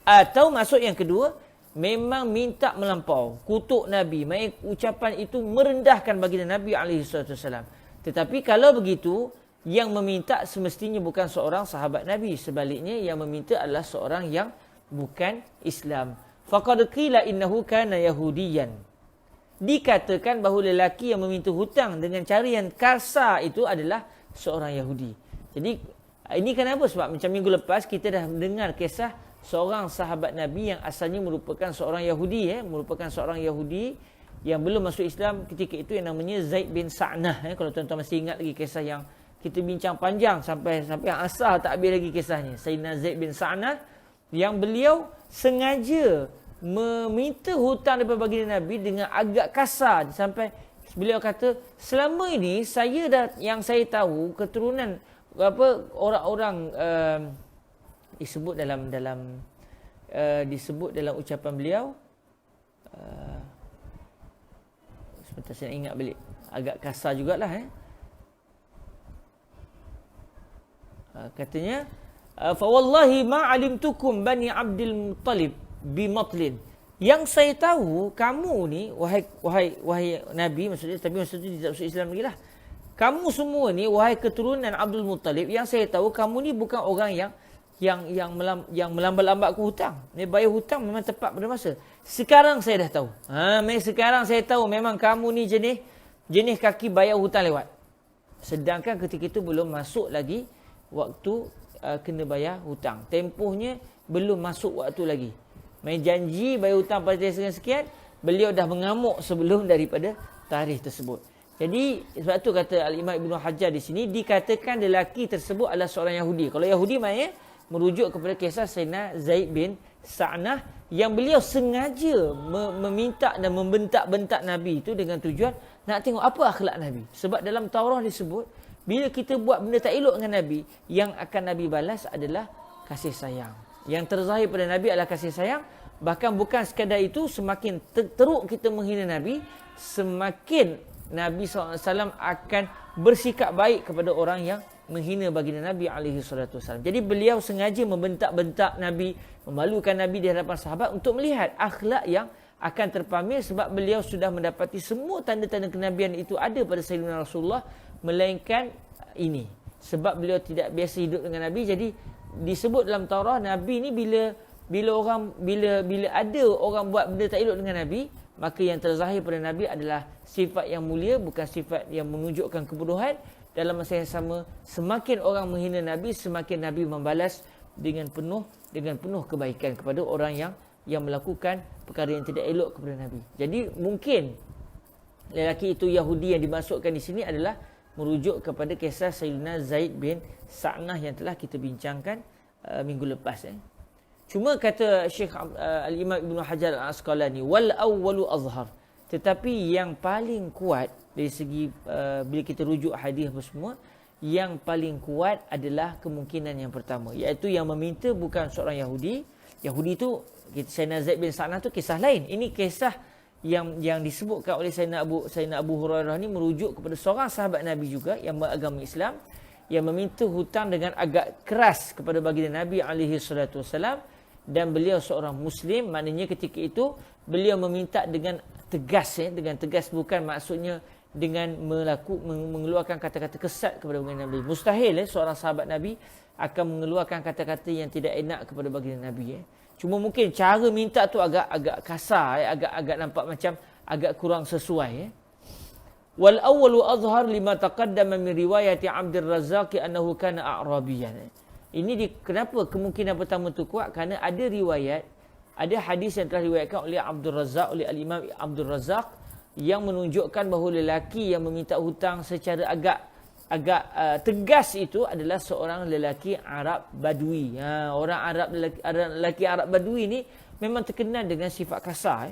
Atau maksud yang kedua, memang minta melampau, kutuk Nabi. Ucapan itu merendahkan baginda Nabi SAW. Tetapi kalau begitu, yang meminta semestinya bukan seorang sahabat Nabi. Sebaliknya, yang meminta adalah seorang yang bukan Islam. Faqad qila innahu kana yahudiyan. Dikatakan bahawa lelaki yang meminta hutang dengan cara yang kasar itu adalah seorang Yahudi. Jadi, ini kenapa? Sebab macam minggu lepas kita dah dengar kisah seorang sahabat Nabi yang asalnya merupakan seorang Yahudi, merupakan seorang Yahudi yang belum masuk Islam ketika itu, yang namanya Zaid bin Sa'nah. Kalau tuan-tuan masih ingat lagi kisah yang kita bincang panjang sampai yang asal tak habis lagi kisahnya. Sayyidina Zaid bin Sa'nah yang beliau sengaja meminta hutang daripada baginda Nabi dengan agak kasar, sampai beliau kata, selama ini yang saya tahu keturunan orang-orang disebut dalam ucapan beliau, sebentar saya ingat balik, agak kasar jugalah katanya, fa wallahi ma alimtukum bani Abdul Muttalib bimatlin. Yang saya tahu kamu ni, wahai Nabi, maksudnya, tapi maksudnya tidak masuk Islam lagi lah. Kamu semua ni, wahai keturunan Abdul Muttalib, yang saya tahu kamu ni bukan orang yang melambat-lambat ke hutang. Ni bayar hutang memang tepat pada masa. Sekarang saya dah tahu. Sekarang saya tahu memang kamu ni jenis kaki bayar hutang lewat. Sedangkan ketika itu belum masuk lagi waktu kena bayar hutang. Tempohnya belum masuk waktu lagi. Main janji bayar hutang pada sekian-sekian, beliau dah mengamuk sebelum daripada tarikh tersebut. Jadi sebab tu kata Al-Imam Ibn Hajar di sini, dikatakan lelaki tersebut adalah seorang Yahudi. Kalau Yahudi maknanya merujuk kepada kisah Sayyidina Zaid bin Sa'nah yang beliau sengaja meminta dan membentak-bentak Nabi itu dengan tujuan nak tengok apa akhlak Nabi. Sebab dalam Taurat disebut, bila kita buat benda tak elok dengan Nabi, yang akan Nabi balas adalah kasih sayang. Yang terzahir pada Nabi adalah kasih sayang. Bahkan bukan sekadar itu, semakin teruk kita menghina Nabi, semakin Nabi SAW akan bersikap baik kepada orang yang menghina baginda Nabi SAW. Jadi beliau sengaja membentak-bentak Nabi, memalukan Nabi di hadapan sahabat untuk melihat akhlak yang akan terpamer, sebab beliau sudah mendapati semua tanda-tanda kenabian itu ada pada Sayyidina Rasulullah, melainkan ini. Sebab beliau tidak biasa hidup dengan Nabi, jadi disebut dalam Taurat, Nabi ni bila ada orang buat benda tak elok dengan Nabi, maka yang terzahir pada Nabi adalah sifat yang mulia, bukan sifat yang menunjukkan kebodohan. Dalam masa yang sama, semakin orang menghina Nabi, semakin Nabi membalas dengan penuh kebaikan kepada orang yang melakukan perkara yang tidak elok kepada Nabi. Jadi mungkin lelaki itu Yahudi yang dimasukkan di sini adalah merujuk kepada kisah Sayyidina Zaid bin Sa'nah yang telah kita bincangkan minggu lepas. Cuma kata Syekh Al-Imam Ibn Hajar Al-Asqalani, wal awwalu azhar. Tetapi yang paling kuat dari segi bila kita rujuk hadis apa semua, yang paling kuat adalah kemungkinan yang pertama, iaitu yang meminta bukan seorang Yahudi. Yahudi itu, Sayyidina Zaid bin Sa'nah itu kisah lain. Ini kisah yang disebutkan oleh Sayyidina Abu Hurairah ni merujuk kepada seorang sahabat Nabi juga yang beragama Islam, yang meminta hutang dengan agak keras kepada baginda Nabi SAW, dan beliau seorang Muslim. Maknanya ketika itu beliau meminta dengan tegas, dengan tegas bukan maksudnya dengan mengeluarkan kata-kata kesat kepada baginda Nabi. Mustahil seorang sahabat Nabi akan mengeluarkan kata-kata yang tidak enak kepada baginda Nabi. Cuma mungkin cara minta tu agak kasar, agak nampak macam agak kurang sesuai. Wal awwalu azhar lima taqaddama min riwayati Abdul Razzaq annahu kana a'rabiyan. Ini kenapa kemungkinan pertama tu kuat? Kerana ada riwayat, ada hadis yang telah diriwayatkan oleh Abdul Razzaq, oleh Al-Imam Abdul Razzaq, yang menunjukkan bahawa lelaki yang meminta hutang secara agak tegas itu adalah seorang lelaki Arab Badui. Orang lelaki Arab Badui ni memang terkenal dengan sifat kasar.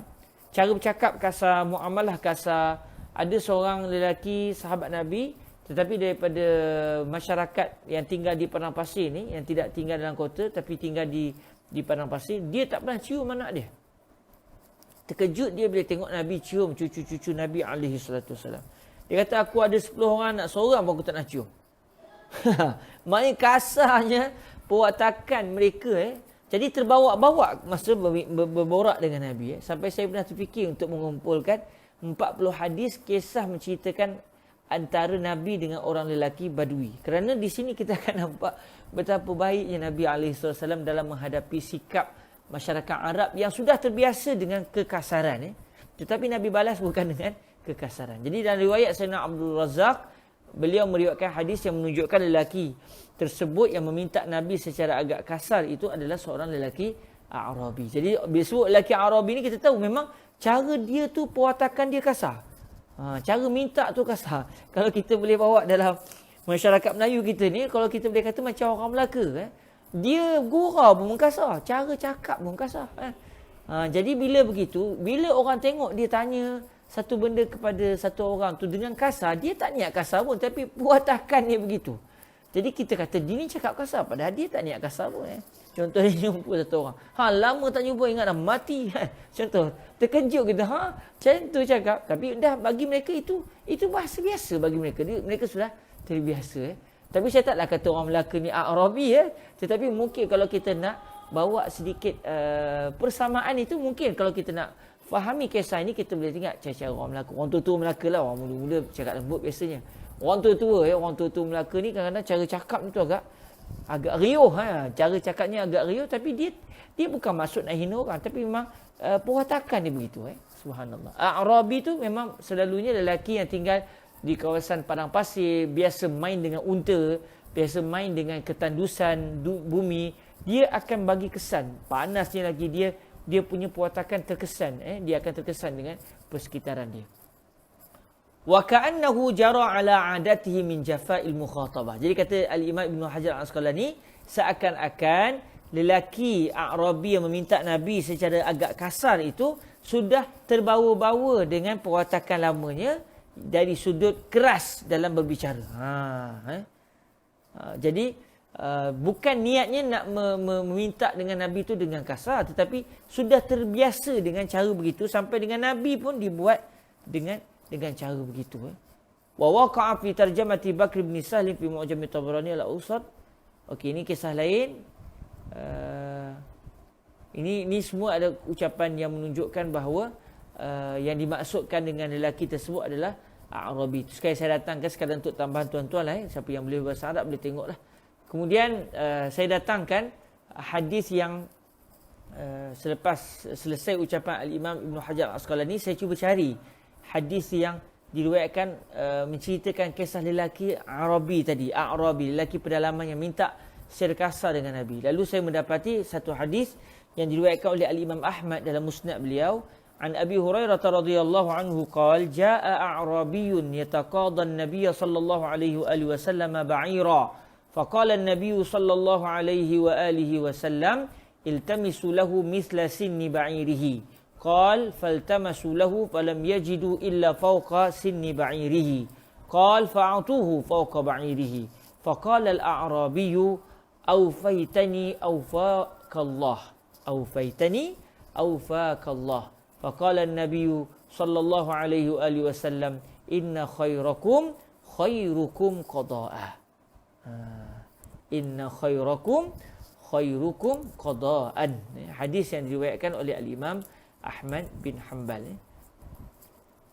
Cara bercakap kasar, muamalah kasar. Ada seorang lelaki sahabat Nabi, tetapi daripada masyarakat yang tinggal di padang pasir ni, yang tidak tinggal dalam kota tapi tinggal di padang pasir, dia tak pernah cium anak dia. Terkejut dia bila tengok Nabi cium cucu-cucu Nabi SAW. Dia kata, aku ada 10 orang anak, seorang pun aku tak nak cium. Maknanya kasarnya perwatakan mereka. Jadi terbawa-bawa masa berborak dengan Nabi. Sampai saya pernah terfikir untuk mengumpulkan 40 hadis kisah menceritakan antara Nabi dengan orang lelaki Badui. Kerana di sini kita akan nampak betapa baiknya Nabi SAW dalam menghadapi sikap masyarakat Arab yang sudah terbiasa dengan kekasaran. Tetapi Nabi balas bukan dengan kekasaran. Jadi dalam riwayat Sayyidina Abdul Razak, beliau meriwayatkan hadis yang menunjukkan lelaki tersebut yang meminta Nabi secara agak kasar itu adalah seorang lelaki Arabi. Jadi bila sebut lelaki Arabi ni kita tahu memang cara dia tu perwatakan dia kasar. Cara minta tu kasar. Kalau kita boleh bawa dalam masyarakat Melayu kita ni, kalau kita boleh kata macam orang Melaka, dia gurau pun kasar, cara cakap pun kasar. Jadi bila begitu, bila orang tengok dia tanya satu benda kepada satu orang tu dengan kasar, dia tak niat kasar pun, tapi perwatakan dia begitu. Jadi kita kata dia ni cakap kasar, padahal dia tak niat kasar pun. Contohnya jumpa satu orang, lama tak jumpa, ingat dah mati. Contoh, terkejut kita, macam tu cakap. Tapi dah bagi mereka itu bahasa biasa bagi mereka. Mereka sudah terbiasa. Tapi saya taklah kata orang Melaka ni Arabi. Tetapi mungkin kalau kita nak bawa sedikit persamaan itu, mungkin kalau kita nak fahami kisah ini, kita boleh tengok cara-cara orang Melaka. Orang tua-tua Melaka lah, orang muda-muda cakap lembut biasanya. Orang tua-tua orang tua-tua Melaka ni kadang-kadang cara cakap tu agak riuh. Cara cakapnya agak riuh, tapi dia bukan maksud nak hina orang, tapi memang perwatakan dia begitu. Subhanallah. Arabi tu memang selalunya lelaki yang tinggal di kawasan padang pasir, biasa main dengan unta, biasa main dengan ketandusan bumi. Dia akan bagi kesan, panasnya lagi dia punya perwatakan terkesan. Dia akan terkesan dengan persekitaran dia. Wa ka'annahu jara ala 'adatihi min jafa'il mukhatabah. Jadi kata al-Imam Ibn Hajar al-Asqalani, seakan-akan lelaki Arabi yang meminta Nabi secara agak kasar itu sudah terbawa-bawa dengan perwatakan lamanya dari sudut keras dalam berbicara. Jadi bukan niatnya nak meminta dengan Nabi itu dengan kasar, tetapi sudah terbiasa dengan cara begitu, sampai dengan Nabi pun dibuat dengan cara begitu. Wa waqa'a fi tarjamati Bakr bin Salim fi Mu'jam Tabarani al-Awsat. Okey, ini kisah lain. Ini semua ada ucapan yang menunjukkan bahawa yang dimaksudkan dengan lelaki tersebut adalah Arabi. Sekali saya datangkan sekadar untuk tambahan tuan-tuan lah. Siapa yang boleh bahasa Arab boleh tengoklah. Kemudian saya datangkan hadis yang selepas selesai ucapan Al-Imam Ibn Hajar Al-Asqalani, saya cuba cari hadis yang diriwayatkan menceritakan kisah lelaki Arabi tadi. Arabi, lelaki pedalaman yang minta secara kasar dengan Nabi. Lalu saya mendapati satu hadis yang diriwayatkan oleh Al-Imam Ahmad dalam musnad beliau. An Abi Hurairah radhiyallahu anhu qala jaa a'rabiyyun yataqadha an-nabiy sallallahu alaihi wa sallam ba'ira. Faqala an-nabiy sallallahu alaihi wa alihi wasallam iltamisu lahu mithla sinni ba'irihi. قال فالتمسوا له فلم يجدوا إلا فوق سن بعيره قال فأعطوه فوق بعيره فقال الأعرابي أوفيتني أوفاك الله أوفيتني أوفاك الله فقال النبي صلى الله عليه وآله وسلم إن خيركم خيركم قضاء إن خيركم خيركم قضاء. Hadis yang diriwayatkan oleh Al-Imam Ahmad bin Hanbal.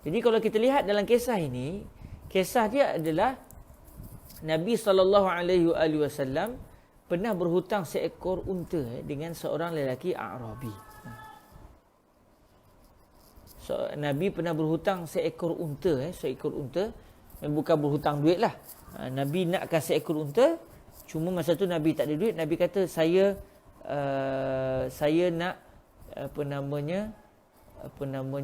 Jadi kalau kita lihat dalam kisah ini, kisah dia adalah Nabi SAW pernah berhutang seekor unta dengan seorang lelaki Arabi. Nabi pernah berhutang seekor unta, bukan berhutang duit lah. Nabi nakkan seekor unta, cuma masa tu Nabi tak ada duit. Nabi kata saya nak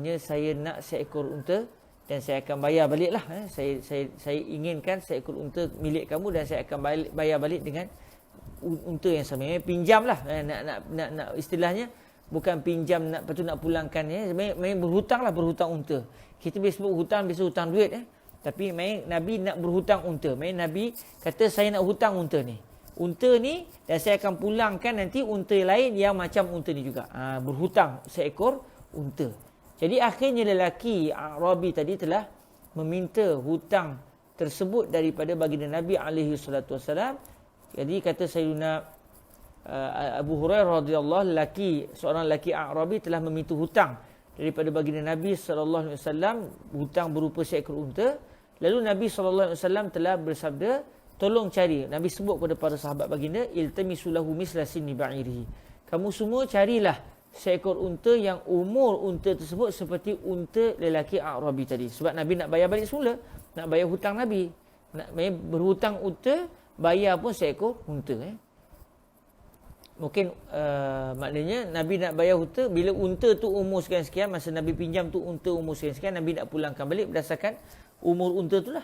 saya nak seekor unta dan saya akan bayar balik lah. Saya inginkan seekor unta milik kamu dan saya akan bayar balik dengan unta yang sama. Pinjam lah. Nak istilahnya bukan pinjam nak lepas tu nak pulangkan. Main berhutang unta. Kita biasa sebut hutang, biasa hutang duit. Tapi Nabi nak berhutang unta. Nabi kata saya nak hutang unta ni. Unta ni dan saya akan pulangkan nanti unta lain yang macam unta ni juga. Berhutang seekor unta. Jadi akhirnya lelaki Arabi tadi telah meminta hutang tersebut daripada baginda Nabi alaihi salatu wasalam. Jadi kata Sayyidina Abu Hurairah radhiyallahu seorang lelaki Arabi telah meminta hutang daripada baginda Nabi sallallahu alaihi wasallam, hutang berupa seekor unta. Lalu Nabi sallallahu alaihi wasallam telah bersabda, tolong cari. Nabi sebut kepada para sahabat baginda, iltamisu lahu misla sinni ba'irihi. Kamu semua carilah seekor unta yang umur unta tersebut seperti unta lelaki Arabi tadi. Sebab Nabi nak bayar balik semula, nak bayar hutang Nabi. Nak berhutang unta, bayar pun seekor unta. Mungkin maknanya Nabi nak bayar unta, bila unta tu umur sekian-sekian, masa Nabi pinjam tu unta umur sekian-sekian, Nabi nak pulangkan balik berdasarkan umur unta tu lah.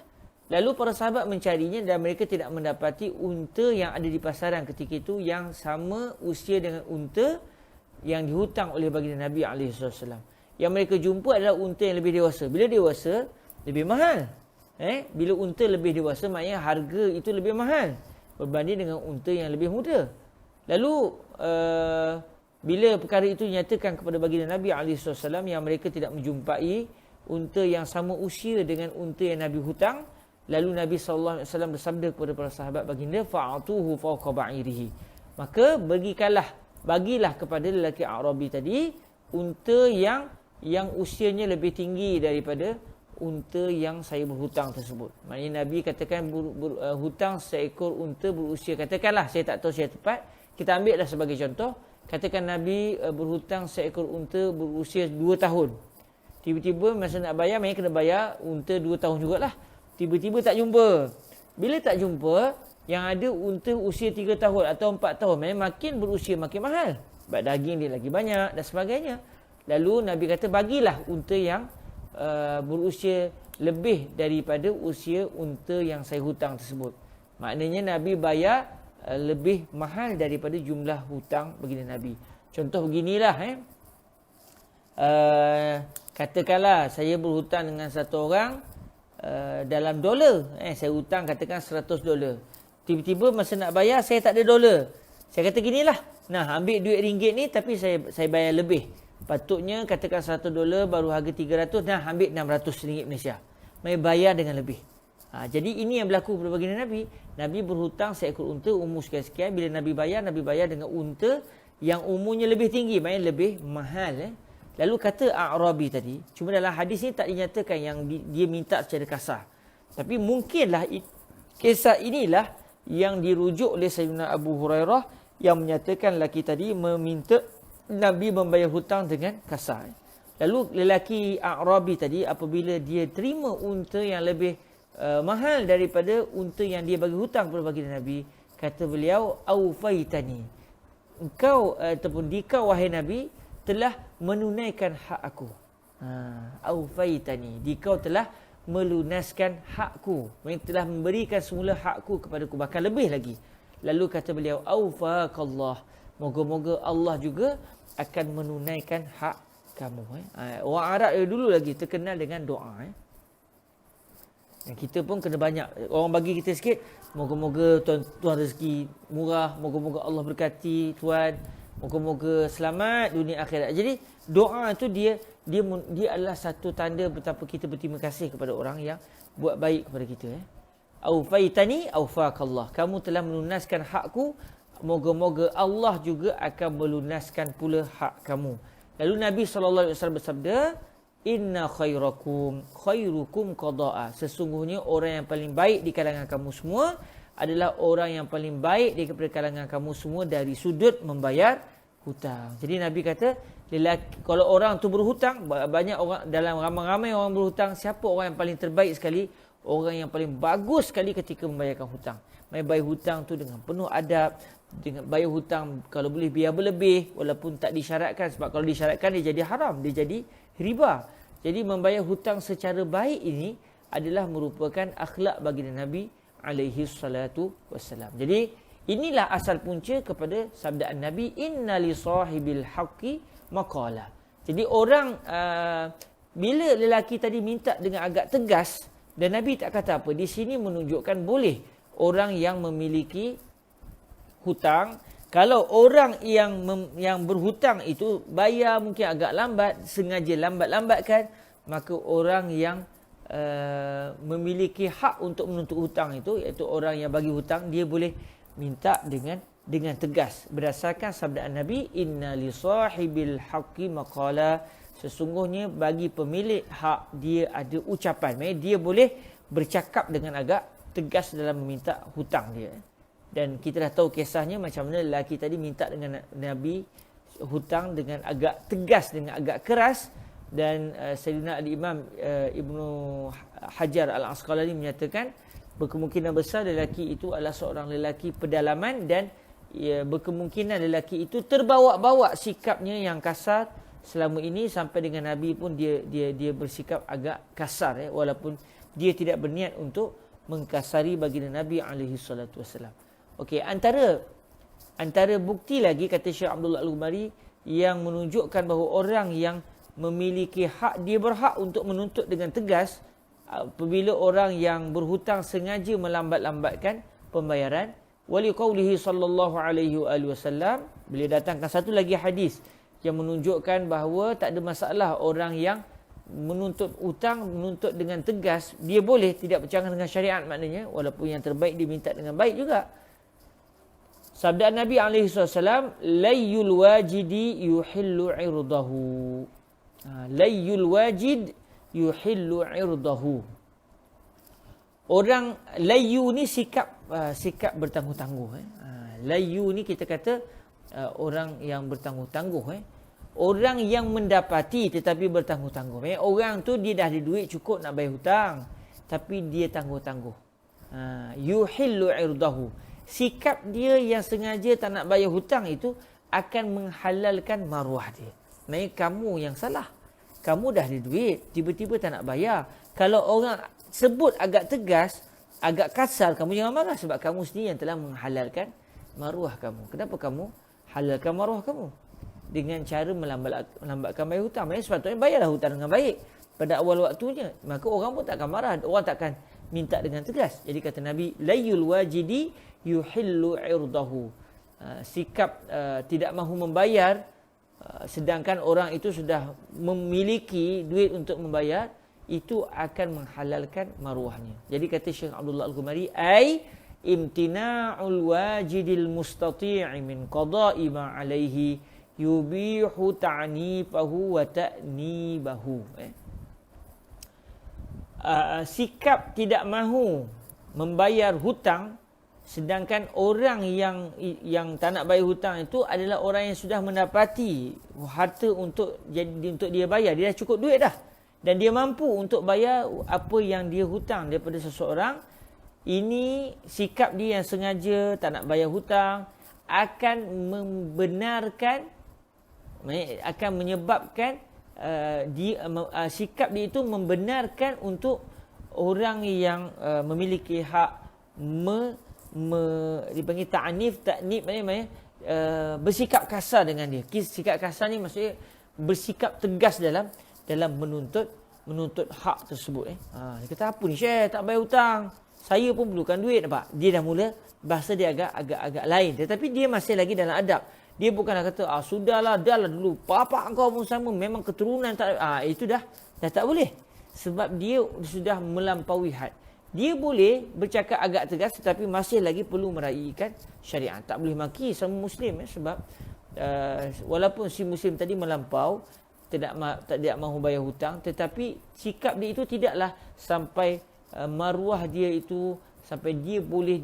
Lalu para sahabat mencarinya dan mereka tidak mendapati unta yang ada di pasaran ketika itu yang sama usia dengan unta yang dihutang oleh baginda Nabi SAW. Yang mereka jumpa adalah unta yang lebih dewasa. Bila dewasa, lebih mahal. Bila unta lebih dewasa, maknanya harga itu lebih mahal berbanding dengan unta yang lebih muda. Lalu bila perkara itu dinyatakan kepada baginda Nabi SAW yang mereka tidak menjumpai unta yang sama usia dengan unta yang Nabi hutang, lalu Nabi SAW bersabda kepada para sahabat baginda, fa'atuhu fawqa ba'irihi. Maka bagilah kepada lelaki Arabi tadi unta yang usianya lebih tinggi daripada unta yang saya berhutang tersebut. Maknanya Nabi katakan hutang seekor unta berusia, katakanlah, saya tak tahu saya tepat, kita ambillah sebagai contoh, katakan Nabi berhutang seekor unta berusia 2 tahun. Tiba-tiba masa nak bayar, mereka kena bayar unta 2 tahun jugalah. Tiba-tiba tak jumpa. Bila tak jumpa, yang ada unta usia 3 tahun atau 4 tahun, makin berusia makin mahal. Sebab daging dia lagi banyak dan sebagainya. Lalu Nabi kata, bagilah unta yang berusia lebih daripada usia unta yang saya hutang tersebut. Maknanya Nabi bayar lebih mahal daripada jumlah hutang baginda Nabi. Contoh beginilah, katakanlah saya berhutang dengan satu orang dalam dolar. Saya hutang katakan $100. Tiba-tiba masa nak bayar, saya tak ada dolar. Saya kata ginilah, nah ambil duit ringgit ni tapi saya bayar lebih. Patutnya katakan $100 baru harga 300, nah ambil RM600 Malaysia. Mai bayar dengan lebih. Jadi ini yang berlaku pada baginda Nabi. Nabi berhutang seekor unta umur sekian-sekian. Bila Nabi bayar dengan unta yang umurnya lebih tinggi, maknanya lebih mahal. Lalu kata A'rabi tadi, cuma dalam hadis ini tak dinyatakan yang dia minta secara kasar. Tapi mungkinlah kisah inilah yang dirujuk oleh Sayyidina Abu Hurairah yang menyatakan lelaki tadi meminta Nabi membayar hutang dengan kasar. Lalu lelaki A'rabi tadi apabila dia terima unta yang lebih mahal daripada unta yang dia bagi hutang kepada baginda Nabi, kata beliau, aufaitani, engkau ataupun dikau wahai Nabi telah menunaikan hak aku. Aufaitani, dikau telah melunaskan hakku, mereka telah memberikan semula hakku kepadaku, bahkan lebih lagi. Lalu kata beliau, aufaqallah, moga-moga Allah juga akan menunaikan hak kamu. Orang Arab dulu lagi terkenal dengan doa. Yang kita pun kena banyak. Orang bagi kita sikit, moga-moga Tuhan rezeki murah, moga-moga Allah berkati Tuhan, moga-moga selamat dunia akhirat. Jadi doa itu dia adalah satu tanda betapa kita berterima kasih kepada orang yang buat baik kepada kita. Aufaitani aufaqallah, kamu telah melunaskan hakku, moga-moga Allah juga akan melunaskan pula hak kamu. Lalu Nabi SAW bersabda, inna khairukum qada'a, sesungguhnya orang yang paling baik di kalangan kamu semua adalah orang yang paling baik daripada kalangan kamu semua dari sudut membayar hutang. Jadi Nabi kata, kalau orang tu berhutang, banyak orang dalam ramai-ramai orang berhutang, siapa orang yang paling terbaik sekali? Orang yang paling bagus sekali ketika membayarkan hutang. Bayar hutang tu dengan penuh adab, dengan bayar hutang kalau boleh biar berlebih walaupun tak disyaratkan, sebab kalau disyaratkan dia jadi haram, dia jadi riba. Jadi membayar hutang secara baik ini adalah merupakan akhlak baginda Nabi alaihi salatu wassalam. Jadi inilah asal punca kepada sabdaan Nabi, inna li sahibil haqqi maqala. Jadi orang bila lelaki tadi minta dengan agak tegas dan Nabi tak kata apa, di sini menunjukkan boleh orang yang memiliki hutang, kalau orang yang berhutang itu bayar mungkin agak lambat, sengaja lambat-lambatkan, maka orang yang memiliki hak untuk menuntut hutang itu, iaitu orang yang bagi hutang, dia boleh minta dengan dengan tegas berdasarkan sabdaan Nabi, inna li sahibil haqqi maqala, sesungguhnya bagi pemilik hak dia ada ucapan. Maksudnya dia boleh bercakap dengan agak tegas dalam meminta hutang dia. Dan kita dah tahu kisahnya macam mana lelaki tadi minta dengan Nabi hutang dengan agak tegas, dengan agak keras. Dan Sayyidina Al-Imam Ibnu Hajar Al-Asqalani menyatakan berkemungkinan besar lelaki itu adalah seorang lelaki pedalaman, dan berkemungkinan lelaki itu terbawa-bawa sikapnya yang kasar selama ini sampai dengan Nabi pun dia bersikap agak kasar, walaupun dia tidak berniat untuk mengkasari baginda Nabi alaihi salatu wasallam. Okey, antara bukti lagi kata Syekh Abdullah Al-Ghumari yang menunjukkan bahawa orang yang memiliki hak, dia berhak untuk menuntut dengan tegas apabila orang yang berhutang sengaja melambat-lambatkan pembayaran. Wali qaulihi sallallahu alaihi wasallam, beliau datangkan satu lagi hadis yang menunjukkan bahawa tak ada masalah orang yang menuntut hutang, menuntut dengan tegas, dia boleh, tidak bercanggah dengan syariat maknanya, walaupun yang terbaik diminta dengan baik juga. Sabda Nabi SAW, layyul wajidi yuhillu irdahu. Layyul wajid yuhillu irdahu. Orang layyu ni sikap bertangguh-tangguh. Layyu ni kita kata orang yang bertangguh-tangguh. Orang yang mendapati tetapi bertangguh-tangguh. Orang tu dia dah ada duit cukup nak bayar hutang, tapi dia tangguh-tangguh. Yuhillu irdahu. Sikap dia yang sengaja tak nak bayar hutang itu akan menghalalkan maruah dia. Maksudnya kamu yang salah. Kamu dah ada duit, tiba-tiba tak nak bayar. Kalau orang sebut agak tegas, agak kasar, kamu jangan marah sebab kamu sendiri yang telah menghalalkan maruah kamu. Kenapa kamu halalkan maruah kamu? Dengan cara melambatkan bayar hutang. Maksudnya sepatutnya bayarlah hutang dengan baik pada awal waktunya. Maka orang pun takkan marah, orang takkan minta dengan tegas. Jadi kata Nabi, layul wajidi yuhillu irdahu. Sikap tidak mahu membayar, sedangkan orang itu sudah memiliki duit untuk membayar, itu akan menghalalkan maruahnya. Jadi kata Syekh Abdullah Al-Ghumari, ai imtina'ul wajidil mustati'i min qada'i ma alaihi yubihu ta'nifahu wa ta'nibahu. Sikap tidak mahu membayar hutang, sedangkan orang yang tak nak bayar hutang itu adalah orang yang sudah mendapati harta untuk dia bayar. Dia dah cukup duit dah, dan dia mampu untuk bayar apa yang dia hutang daripada seseorang. Ini sikap dia yang sengaja tak nak bayar hutang akan membenarkan, akan menyebabkan sikap dia itu membenarkan untuk orang yang memiliki hak dipanggil ta'nib maknanya bersikap kasar dengan dia. Sikap kasar ni maksudnya bersikap tegas dalam menuntut hak tersebut. Dia kata, apa ni Syekh, tak bayar hutang, saya pun perlukan duit. Nampak? Dia dah mula bahasa dia agak lain, tetapi dia masih lagi dalam adab. Dia bukanlah kata sudahlah, dah lah dulu bapak kau pun sama, memang keturunan tak itu dah tak boleh, sebab dia sudah melampaui had. Dia boleh bercakap agak tegas tetapi masih lagi perlu meraihkan syariat. Tak boleh maki sama muslim sebab walaupun si muslim tadi melampau, tidak mahu bayar hutang, tetapi sikap dia itu tidaklah sampai maruah dia itu sampai dia boleh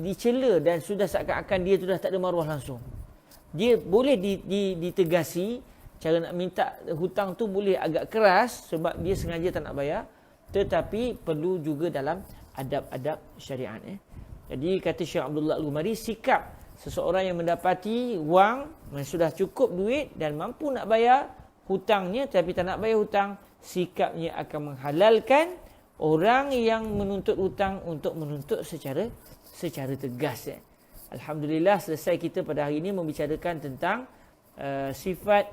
dicela dan sudah seakan-akan dia sudah tak ada maruah langsung. Dia boleh ditegasi, cara nak minta hutang tu boleh agak keras sebab dia sengaja tak nak bayar, tetapi perlu juga dalam adab-adab syariat. Jadi kata Syekh Abdullah Al-Ghumari, sikap seseorang yang mendapati wang, sudah cukup duit dan mampu nak bayar hutangnya tapi tak nak bayar hutang, sikapnya akan menghalalkan orang yang menuntut hutang untuk menuntut secara tegas. Alhamdulillah, selesai kita pada hari ini membicarakan tentang sifat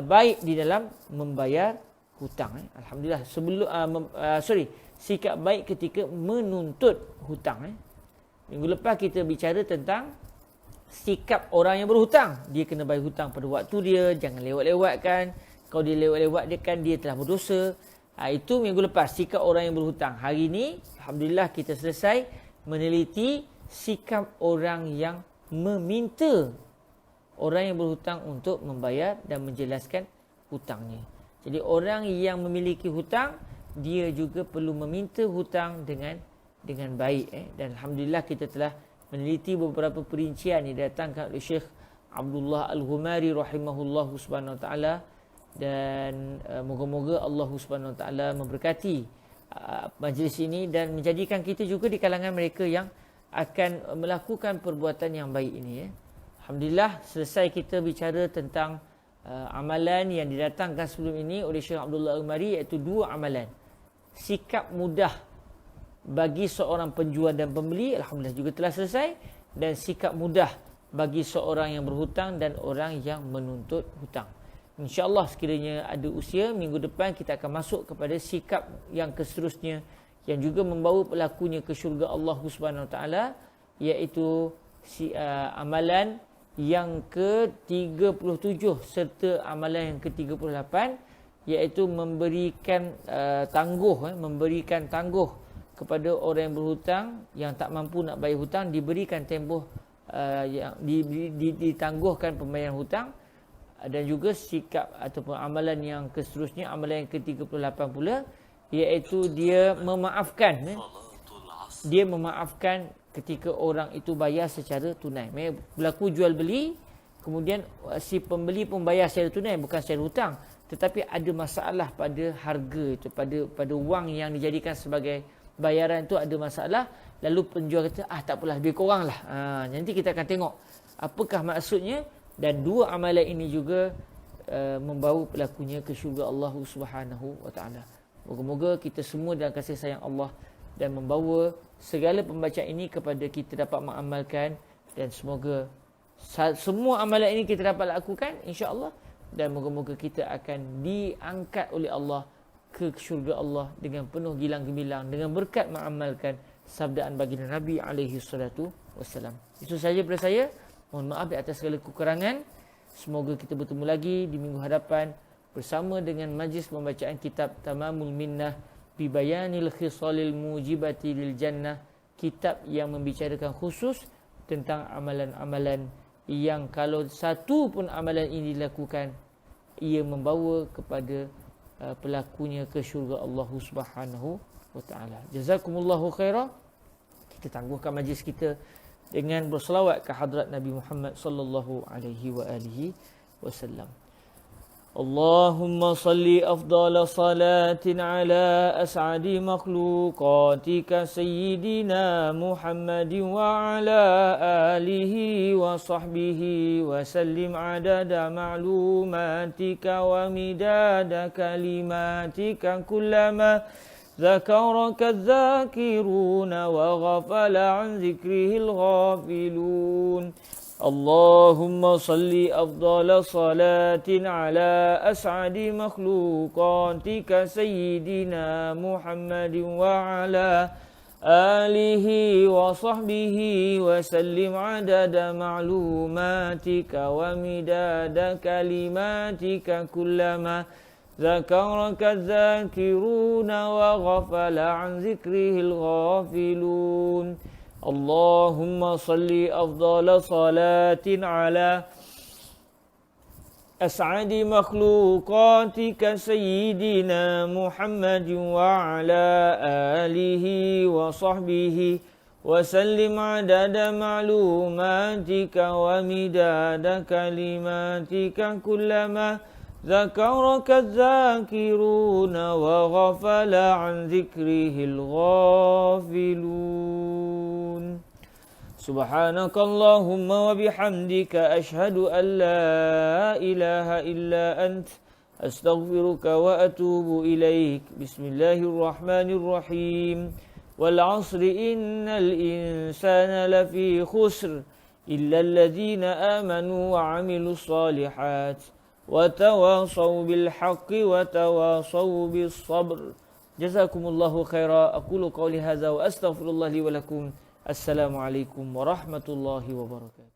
baik di dalam membayar hutang. Alhamdulillah. Sikap baik ketika menuntut hutang. Minggu lepas kita bicara tentang sikap orang yang berhutang. Dia kena bayar hutang pada waktu dia, jangan lewat-lewatkan. Kalau dia lewat-lewatkan, dia telah berdosa. Itu minggu lepas, sikap orang yang berhutang. Hari ini, alhamdulillah kita selesai meneliti sikap orang yang meminta orang yang berhutang untuk membayar dan menjelaskan hutangnya. Jadi orang yang memiliki hutang, dia juga perlu meminta hutang dengan baik. Dan alhamdulillah kita telah meneliti beberapa perincian yang didatangkan oleh Syekh Abdullah Al-Ghumari rahimahullahu subhanahu wa ta'ala, dan moga-moga Allah subhanahu wa ta'ala memberkati majlis ini dan menjadikan kita juga di kalangan mereka yang akan melakukan perbuatan yang baik ini. Alhamdulillah, selesai kita bicara tentang amalan yang didatangkan sebelum ini oleh Syekh Abdullah Al-Ghumari, iaitu 2 amalan. Sikap mudah bagi seorang penjual dan pembeli, alhamdulillah juga telah selesai, dan sikap mudah bagi seorang yang berhutang dan orang yang menuntut hutang. InsyaAllah sekiranya ada usia, minggu depan kita akan masuk kepada sikap yang seterusnya yang juga membawa pelakunya ke syurga Allah Subhanahu Wa Taala, iaitu amalan yang ke-37 serta amalan yang ke-38, iaitu memberikan tangguh kepada orang yang berhutang yang tak mampu nak bayar hutang, diberikan tempoh yang ditangguhkan pembayaran hutang. Dan juga sikap ataupun amalan yang seterusnya, amalan yang ke-38 pula, iaitu dia memaafkan. Dia memaafkan ketika orang itu bayar secara tunai. Berlaku jual beli, kemudian si pembeli pun bayar secara tunai, bukan secara hutang, tetapi ada masalah pada harga itu, pada wang yang dijadikan sebagai bayaran itu ada masalah. Lalu penjual kata, tak apalah, lebih kurang lah. Nanti kita akan tengok apakah maksudnya. Dan 2 amalan ini juga membawa pelakunya ke syurga Allah Subhanahu Wa Taala. Moga-moga kita semua dalam kasih sayang Allah dan membawa segala pembacaan ini kepada kita dapat mengamalkan, dan semoga semua amalan ini kita dapat lakukan insya-Allah, dan moga-moga kita akan diangkat oleh Allah ke syurga Allah dengan penuh gilang gemilang dengan berkat mengamalkan sabdaan baginda Nabi alaihi salatu wassalam. Itu sahaja daripada saya. Mohon maaf di atas segala kekurangan. Semoga kita bertemu lagi di minggu hadapan bersama dengan majlis pembacaan kitab Tamamul Minnah bi Bayanil Khisalil Mujibati lil Jannah, kitab yang membicarakan khusus tentang amalan-amalan yang kalau satu pun amalan ini dilakukan, ia membawa kepada pelakunya ke syurga Allah Subhanahu wa taala. Jazakumullahu khairah. Kita tangguhkan majlis kita dengan berselawat ke hadrat Nabi Muhammad sallallahu alaihi wa alihi wasallam. Allahumma salli afdala salatin ala as'adi makhluqatika sayyidina Muhammadin wa ala alihi wa sahbihi wa sallim adada ma'lumatika wa midada kalimatika kullama ذكرك الذاكرون وغفل عن ذكره الغافلون. اللهم صل أفضل صلاة على أسعد مخلوقاتك سيدنا محمد وعلى آله وصحبه وسلم عدد معلوماتك ومداد كلماتك كلما ذكرك الذاكرون وغفل عن ذكره الغافلون. اللهم صل أفضل صلاة على أسعد مخلوقاتك سيدنا محمد وعلى آله وصحبه وسلم عدد معلوماتك ومداد كلماتك كلما ذكرك الذاكرون وغفل عن ذكره الغافلون. سبحانك اللهم وبحمدك أشهد أن لا إله إلا أنت أستغفرك وأتوب إليك. بسم الله الرحمن الرحيم. والعصر إن الإنسان لفي خسر إلا الذين آمنوا وعملوا الصالحات وتواصوا بالحق وتواصوا بالصبر. جزاكم الله خيرا. أقول قولي هذا وأستغفر الله لي ولكم. السلام عليكم ورحمة الله وبركاته.